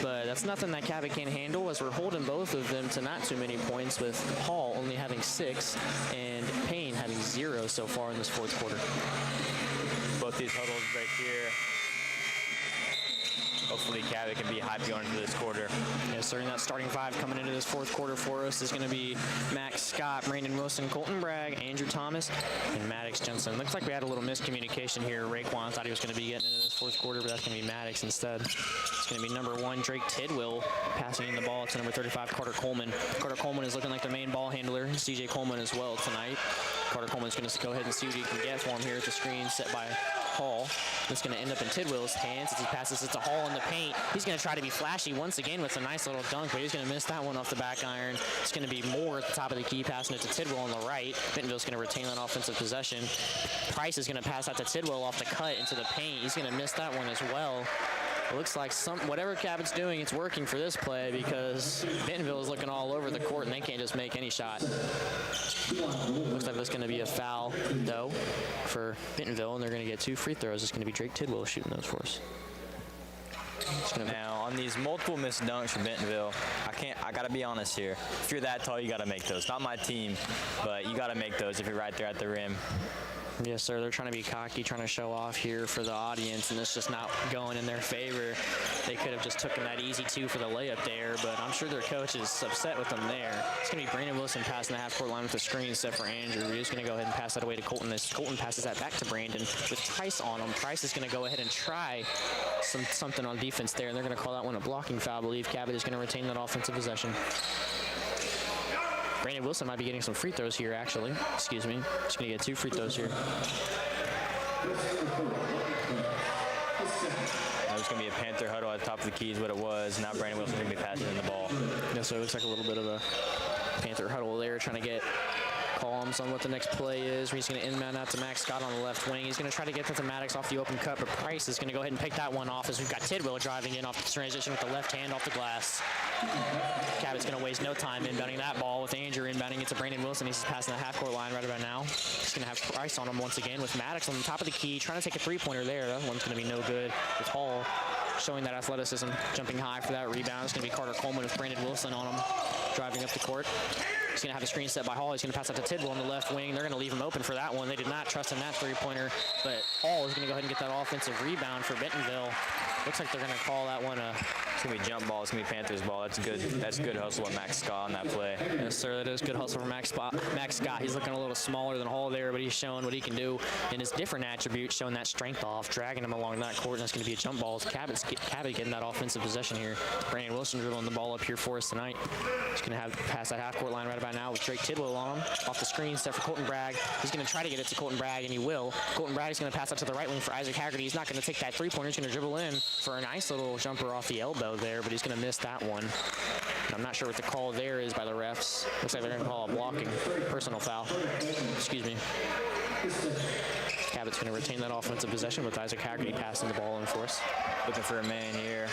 But that's nothing that Cabot can handle, as we're holding both of them to not too many points, with Hall only having 6 and Payne having 0 so far in this fourth quarter. Both these huddles right here. Hopefully Cabot can be high going into this quarter. Yes, sir. And that starting five coming into this fourth quarter for us is going to be Max Scott, Brandon Wilson, Colton Bragg, Andrew Thomas, and Maddox Johnson. Looks like we had a little miscommunication here. Raekwon thought he was going to be getting into this fourth quarter, but that's going to be Maddox instead. It's going to be number 1, Drake Tidwell, passing in the ball to number 35, Carter Coleman. Carter Coleman is looking like the main ball handler. C.J. Coleman as well tonight. Carter Coleman's going to go ahead and see what he can get for him here at the screen set by Hall. It's going to end up in Tidwell's hands as he passes it to Hall in the paint. He's going to try to be flashy once again with a nice little dunk, but he's going to miss that one off the back iron. It's going to be Moore at the top of the key, passing it to Tidwell on the right. Bentonville's going to retain that offensive possession. Price is going to pass out to Tidwell off the cut into the paint. He's going to miss that one as well. It looks like whatever Cabot's doing, it's working for this play, because Bentonville is looking all over the court and they can't just make any shot. Looks like there's going to be a foul, though, for Bentonville, and they're going to get 2 free throws. It's going to be Drake Tidwell shooting those for us. Now, on these multiple missed dunks from Bentonville, I got to be honest here. If you're that tall, you got to make those. Not my team, but you got to make those if you're right there at the rim. Yes, sir. They're trying to be cocky, trying to show off here for the audience, and it's just not going in their favor. They could have just taken that easy 2 for the layup there, but I'm sure their coach is upset with them there. It's going to be Brandon Wilson passing the half-court line with the screen set for Andrew. We're just going to go ahead and pass that away to Colton. As Colton passes that back to Brandon with Price on him. Price is going to go ahead and try something on defense there, and they're going to call that one a blocking foul. I believe Cabot is going to retain that offensive possession. Brandon Wilson might be getting some free throws here, actually. Excuse me. He's going to get 2 free throws here. That was going to be a Panther huddle at the top of the key is what it was. Now Brandon Wilson's going to be passing in the ball. Yeah, so it looks like a little bit of a Panther huddle there, trying to get calms on what the next play is. He's going to inbound out to Max Scott on the left wing. He's going to try to get that to Maddox off the open cut, but Price is going to go ahead and pick that one off as we've got Tidwell driving in off the transition with the left hand off the glass. Cabot's going to waste no time inbounding that ball with Andrew inbounding it to Brandon Wilson. He's passing the half-court line right about now. He's going to have Price on him once again with Maddox on the top of the key, trying to take a three-pointer there. That one's going to be no good with Hall showing that athleticism, jumping high for that rebound. It's going to be Carter Coleman with Brandon Wilson on him, driving up the court. He's going to have a screen set by Hall. He's going to pass out to Tidwell on the left wing. They're going to leave him open for that one. They did not trust in that three-pointer, but Hall is going to go ahead and get that offensive rebound for Bentonville. Looks like they're going to call that one a... It's going to be jump ball. It's going to be Panthers ball. That's good. That's good hustle with Max Scott on that play. Yes, sir. That is good hustle from Max Scott. He's looking a little smaller than Hall there, but he's showing what he can do in his different attributes, showing that strength off, dragging him along that court, and that's going to be a jump ball. Cabot getting that offensive possession here. Brandon Wilson dribbling the ball up here for us tonight. He's going to have pass that half-court line right about now with Drake Tidwell on him. Off the screen, set for Colton Bragg. He's going to try to get it to Colton Bragg, and he will. Colton Bragg is going to pass out to the right wing for Isaac Haggerty. He's not going to take that three-pointer. He's going to dribble in for a nice little jumper off the elbow there, but he's going to miss that one. I'm not sure what the call there is by the refs. Looks like they're going to call a blocking personal foul. Excuse me. Cabot's going to retain that offensive possession with Isaac Haggerty passing the ball in for us. Looking for a man here.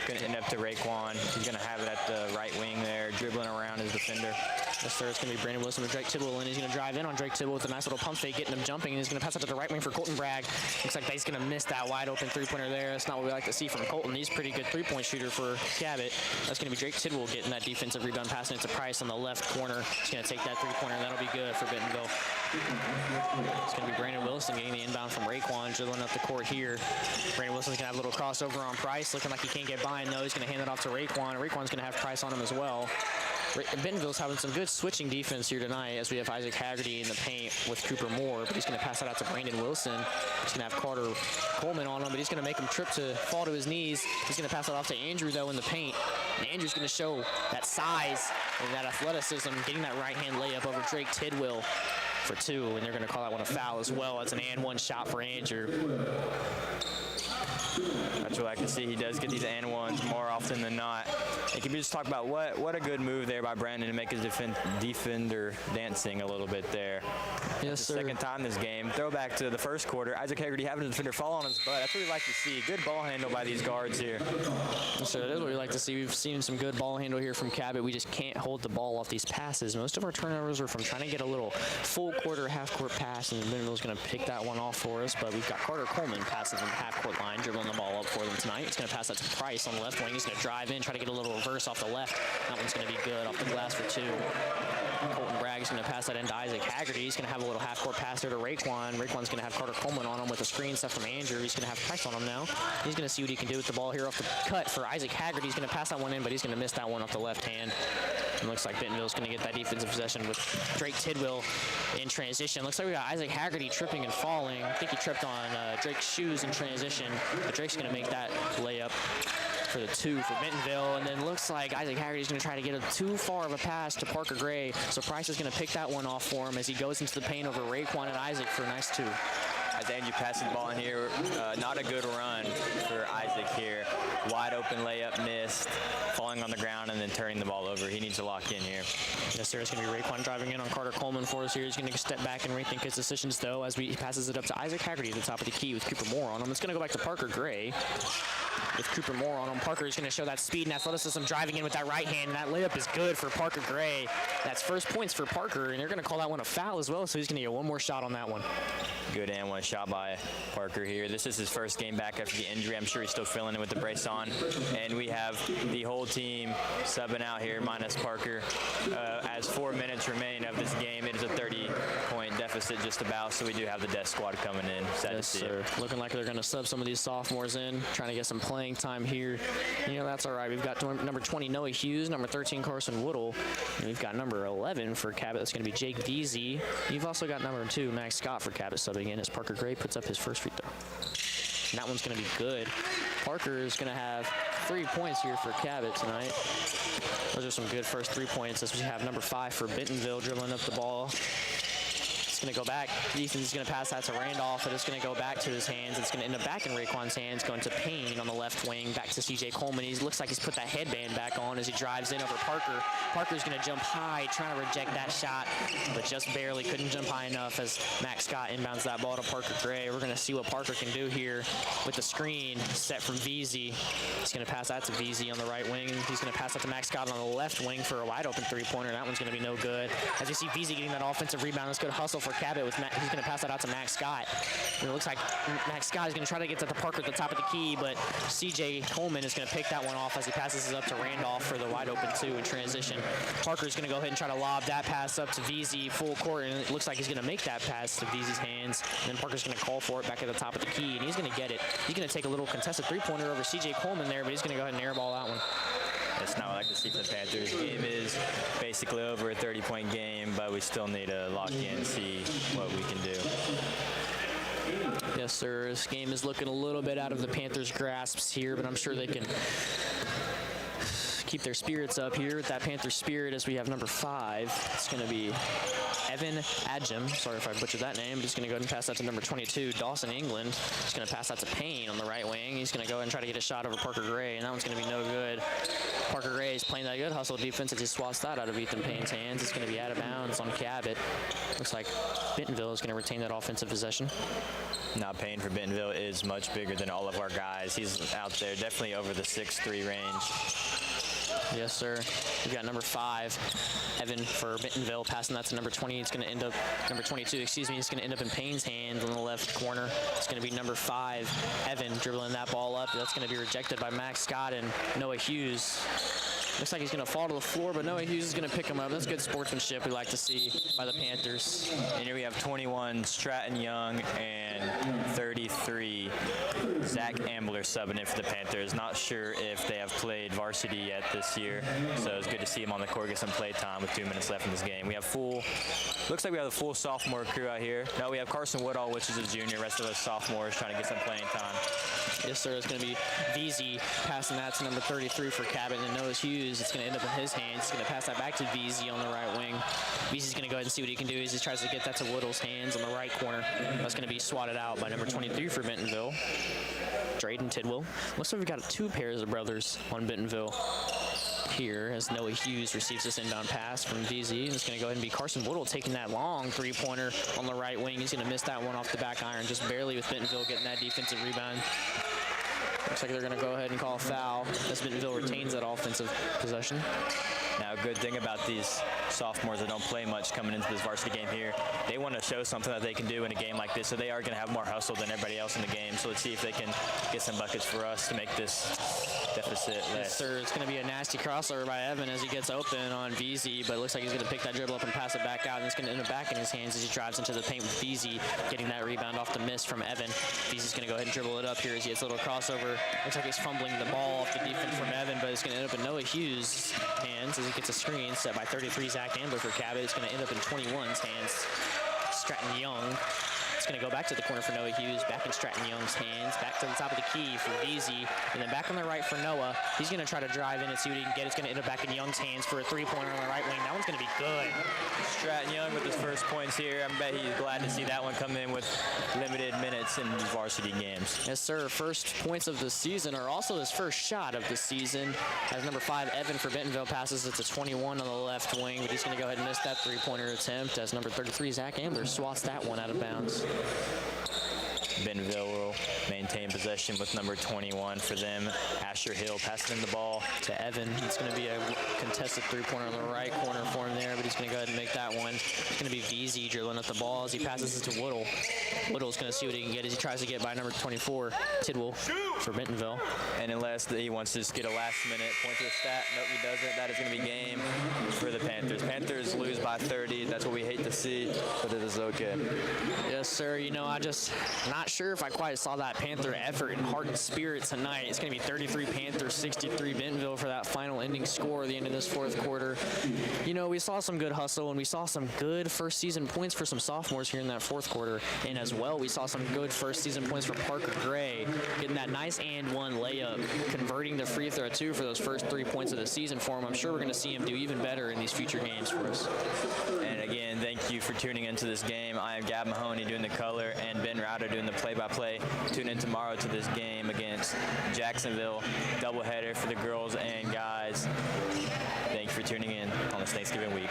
Going to end up to Raekwon. He's going to have it at the right wing there, dribbling around his defender. Yes, sir. It's going to be Brandon Wilson with Drake Tidwell, and he's going to drive in on Drake Tidwell with a nice little pump fake, getting him jumping, and he's going to pass it to the right wing for Colton Bragg. Looks like he's going to miss that wide open three-pointer there. That's not what we like to see from Colton. He's a pretty good three-point shooter for Cabot. That's going to be Drake Tidwell getting that defensive rebound, passing it to Price on the left corner. He's going to take that three-pointer, and that'll be good for Bentonville. It's going to be Brandon Wilson getting the inbound from Raekwon, dribbling up the court here. Brandon Wilson's going to have a little crossover on Price, looking like he can't get by, and no, he's going to hand it off to Raekwon. Raekwon's going to have Price on him as well. Bentonville's having some good switching defense here tonight as we have Isaac Haggerty in the paint with Cooper Moore, but he's going to pass that out to Brandon Wilson. He's going to have Carter Coleman on him, but he's going to make him trip to fall to his knees. He's going to pass it off to Andrew, though, in the paint. And Andrew's going to show that size and that athleticism, getting that right-hand layup over Drake Tidwell for two, and they're going to call that one a foul as well. It's an and-one shot for Andrew. That's what I can see. He does get these and ones more often than not. And can we just talk about what a good move there by Brandon to make his defender dancing a little bit there. Yes, sir. Second time this game. Throwback to the first quarter. Isaac Haggerty having the defender fall on his butt. That's what we like to see. Good ball handle by these guards here. Yes, sir. That is what we like to see. We've seen some good ball handle here from Cabot. We just can't hold the ball off these passes. Most of our turnovers are from trying to get a little full quarter, half-court pass, and Bentonville's going to pick that one off for us. But we've got Carter Coleman passing from the half-court line, dribbling the ball up for them tonight. He's going to pass that to Price on the left wing. He's going to drive in, try to get a little reverse off the left. That one's going to be good off the glass for two. Colton Bragg is going to pass that into Isaac Haggerty. He's going to have a little half-court pass there to Raekwon. Raekwon's going to have Carter Coleman on him with a screen set from Andrew. He's going to have Price on him now. He's going to see what he can do with the ball here off the cut for Isaac Haggerty. He's going to pass that one in, but he's going to miss that one off the left hand. It looks like Bentonville's going to get that defensive possession with Drake Tidwell in transition. Looks like we got Isaac Haggerty tripping and falling. I think he tripped on Drake's shoes in transition, but Drake's going to make that layup for the two for Bentonville, and then looks like Isaac Haggerty's going to try to get too far of a pass to Parker Gray, so Price is going to pick that one off for him as he goes into the paint over Raekwon and Isaac for a nice two. As Andrew passing the ball in here, not a good run for Isaac here. Wide open layup missed, falling on the ground and then turning the ball over. He needs to lock in here. Yes, sir. It's going to be Raekwon driving in on Carter Coleman for us here. He's going to step back and rethink his decisions, though, as he passes it up to Isaac Haggerty at the top of the key with Cooper Moore on him. It's going to go back to Parker Gray with Cooper Moore on him. Parker is going to show that speed and athleticism driving in with that right hand, and that layup is good for Parker Gray. That's first points for Parker, and they're going to call that one a foul as well, so he's going to get one more shot on that one. Good and one shot by Parker here. This is his first game back after the injury. I'm sure he's still feeling it with the brace on. And we have the whole team subbing out here, minus Parker. As 4 minutes remain of this game, it is a 30-point deficit just about, so we do have the death squad coming in. Sad to see it. Looking like they're going to sub some of these sophomores in, trying to get some playing time here. You know, that's all right. We've got number 20, Noah Hughes, number 13, Carson Woodle, and we've got number 11 for Cabot. That's going to be Jake Deasy. You've also got number 2, Max Scott, for Cabot subbing in as Parker Gray puts up his first free throw. And that one's going to be good. Parker is going to have 3 points here for Cabot tonight. Those are some good first 3 points as we have number 5 for Bentonville dribbling up the ball. It's going to go back. Ethan's going to pass that to Randolph, and it's going to go back to his hands. It's going to end up back in Raekwon's hands, going to Payne on the left wing, back to C.J. Coleman. He looks like he's put that headband back on as he drives in over Parker. Parker's going to jump high, trying to reject that shot, but just barely couldn't jump high enough as Max Scott inbounds that ball to Parker Gray. We're going to see what Parker can do here with the screen set from VZ. He's going to pass that to VZ on the right wing. He's going to pass that to Max Scott on the left wing for a wide open three-pointer. That one's going to be no good. As you see VZ getting that offensive rebound, let's go to hustle for Cabot with he's going to pass that out to Max Scott. And it looks like Max Scott is going to try to get to the Parker at the top of the key, but C.J. Coleman is going to pick that one off as he passes it up to Randolph for the wide open 2 in transition. Parker's going to go ahead and try to lob that pass up to VZ full court, and it looks like he's going to make that pass to VZ's hands. And then Parker's going to call for it back at the top of the key, and he's going to get it. He's going to take a little contested three-pointer over C.J. Coleman there, but he's going to go ahead and airball that one. That's not what I like to see from the Panthers. The game is basically over, a 30-point game, but we still need to lock in and see what we can do. Yes, sir. This game is looking a little bit out of the Panthers' grasps here, but I'm sure they can keep their spirits up here with that Panthers spirit as we have number 5. It's going to be Evan Adjum. Sorry if I butchered that name. He's going to go ahead and pass that to number 22, Dawson England. He's going to pass that to Payne on the right wing. He's going to go ahead and try to get a shot over Parker Gray, and that one's going to be no good. Parker Gray is playing that good hustle defense as he swats that out of Ethan Payne's hands. It's going to be out of bounds on Cabot. Looks like Bentonville is going to retain that offensive possession. Now Payne for Bentonville is much bigger than all of our guys. He's out there definitely over the 6'3" range. Yes, sir. We've got number 5, Evan for Bentonville, passing that to number 20. It's going to end up, number 22, excuse me, it's going to end up in Payne's hands on the left corner. It's going to be number 5, Evan, dribbling that ball up. That's going to be rejected by Max Scott and Noah Hughes. Looks like he's going to fall to the floor, but Noah Hughes is going to pick him up. That's good sportsmanship we like to see by the Panthers. And here we have 21, Stratton Young, and 33, Zach Ambler subbing in for the Panthers. Not sure if they have played varsity yet this year, so it's good to see him on the court get some play time with 2 minutes left in this game. We have looks like we have the full sophomore crew out here. No, we have Carson Woodall, which is a junior. Rest of us sophomores trying to get some playing time. Yes, sir. It's going to be VZ passing that to number 33 for Cabot, and Noah Hughes. It's going to end up in his hands. He's going to pass that back to VZ on the right wing. VZ's going to go ahead and see what he can do as he tries to get that to Woodall's hands on the right corner. That's going to be swatted out by number 23 for Bentonville, Drayden Tidwell. Looks like we've got 2 pairs of brothers on Bentonville here as Noah Hughes receives this inbound pass from VZ. And it's going to go ahead and be Carson Woodall taking that long three-pointer on the right wing. He's going to miss that one off the back iron just barely with Bentonville getting that defensive rebound. Looks like they're going to go ahead and call a foul as Bentonville retains that offensive possession. Now, a good thing about these sophomores that don't play much coming into this varsity game here, they want to show something that they can do in a game like this, so they are going to have more hustle than everybody else in the game. So let's see if they can get some buckets for us to make this deficit less. Yes, sir. It's going to be a nasty crossover by Evan as he gets open on VZ, but it looks like he's going to pick that dribble up and pass it back out, and it's going to end up back in his hands as he drives into the paint with VZ, getting that rebound off the miss from Evan. VZ's going to go ahead and dribble it up here as he gets a little crossover. Looks like he's fumbling the ball off the defense from Evan, but it's going to end up in Noah Hughes' hands as he gets a screen set by 33 Zach Ambler for Cabot. It's going to end up in 21's hands. Stratton Young. It's going to go back to the corner for Noah Hughes, back in Stratton Young's hands, back to the top of the key for VZ, and then back on the right for Noah. He's going to try to drive in and see what he can get. It's going to end up back in Young's hands for a three-pointer on the right wing. That one's going to be good. Stratton Young with his first points here. I bet he's glad to see that one come in with limited minutes in these varsity games. Yes, sir. First points of the season are also his first shot of the season. As number 5, Evan for Bentonville passes it to 21 on the left wing, but he's going to go ahead and miss that three-pointer attempt as number 33, Zach Ambler, swats that one out of bounds. Bentonville will maintain possession with number 21 for them. Asher Hill passing the ball to Evan. It's going to be a contested three-pointer on the right corner for him there, but he's going to go ahead and make that one. It's going to be VZ dribbling at the ball as he passes it to Woodall. Woodall's going to see what he can get as he tries to get by number 24, Tidwell, for Bentonville. And unless he wants to just get a last-minute point to the stat, nope, he doesn't. That is going to be game for the Panthers. Panthers lose by 30. That's what we hate to see, but it is okay. Yes, sir. You know, not sure if I quite saw that Panther effort and heart and spirit tonight. It's going to be 33 Panthers, 63 Bentonville for that final ending score at the end of this fourth quarter. You know, we saw some good hustle and we saw some good first season points for some sophomores here in that fourth quarter. And as well, we saw some good first season points for Parker Gray, getting that nice and one layup, converting the free throw too for those first 3 points of the season for him. I'm sure we're going to see him do even better in these future games for us. And again, thank you for tuning into this game. I am Gab Mahoney doing the color and Ben Router doing the play-by-play. Tune in tomorrow to this game against Jacksonville. Doubleheader for the girls and guys. Thank you for tuning in on this Thanksgiving week.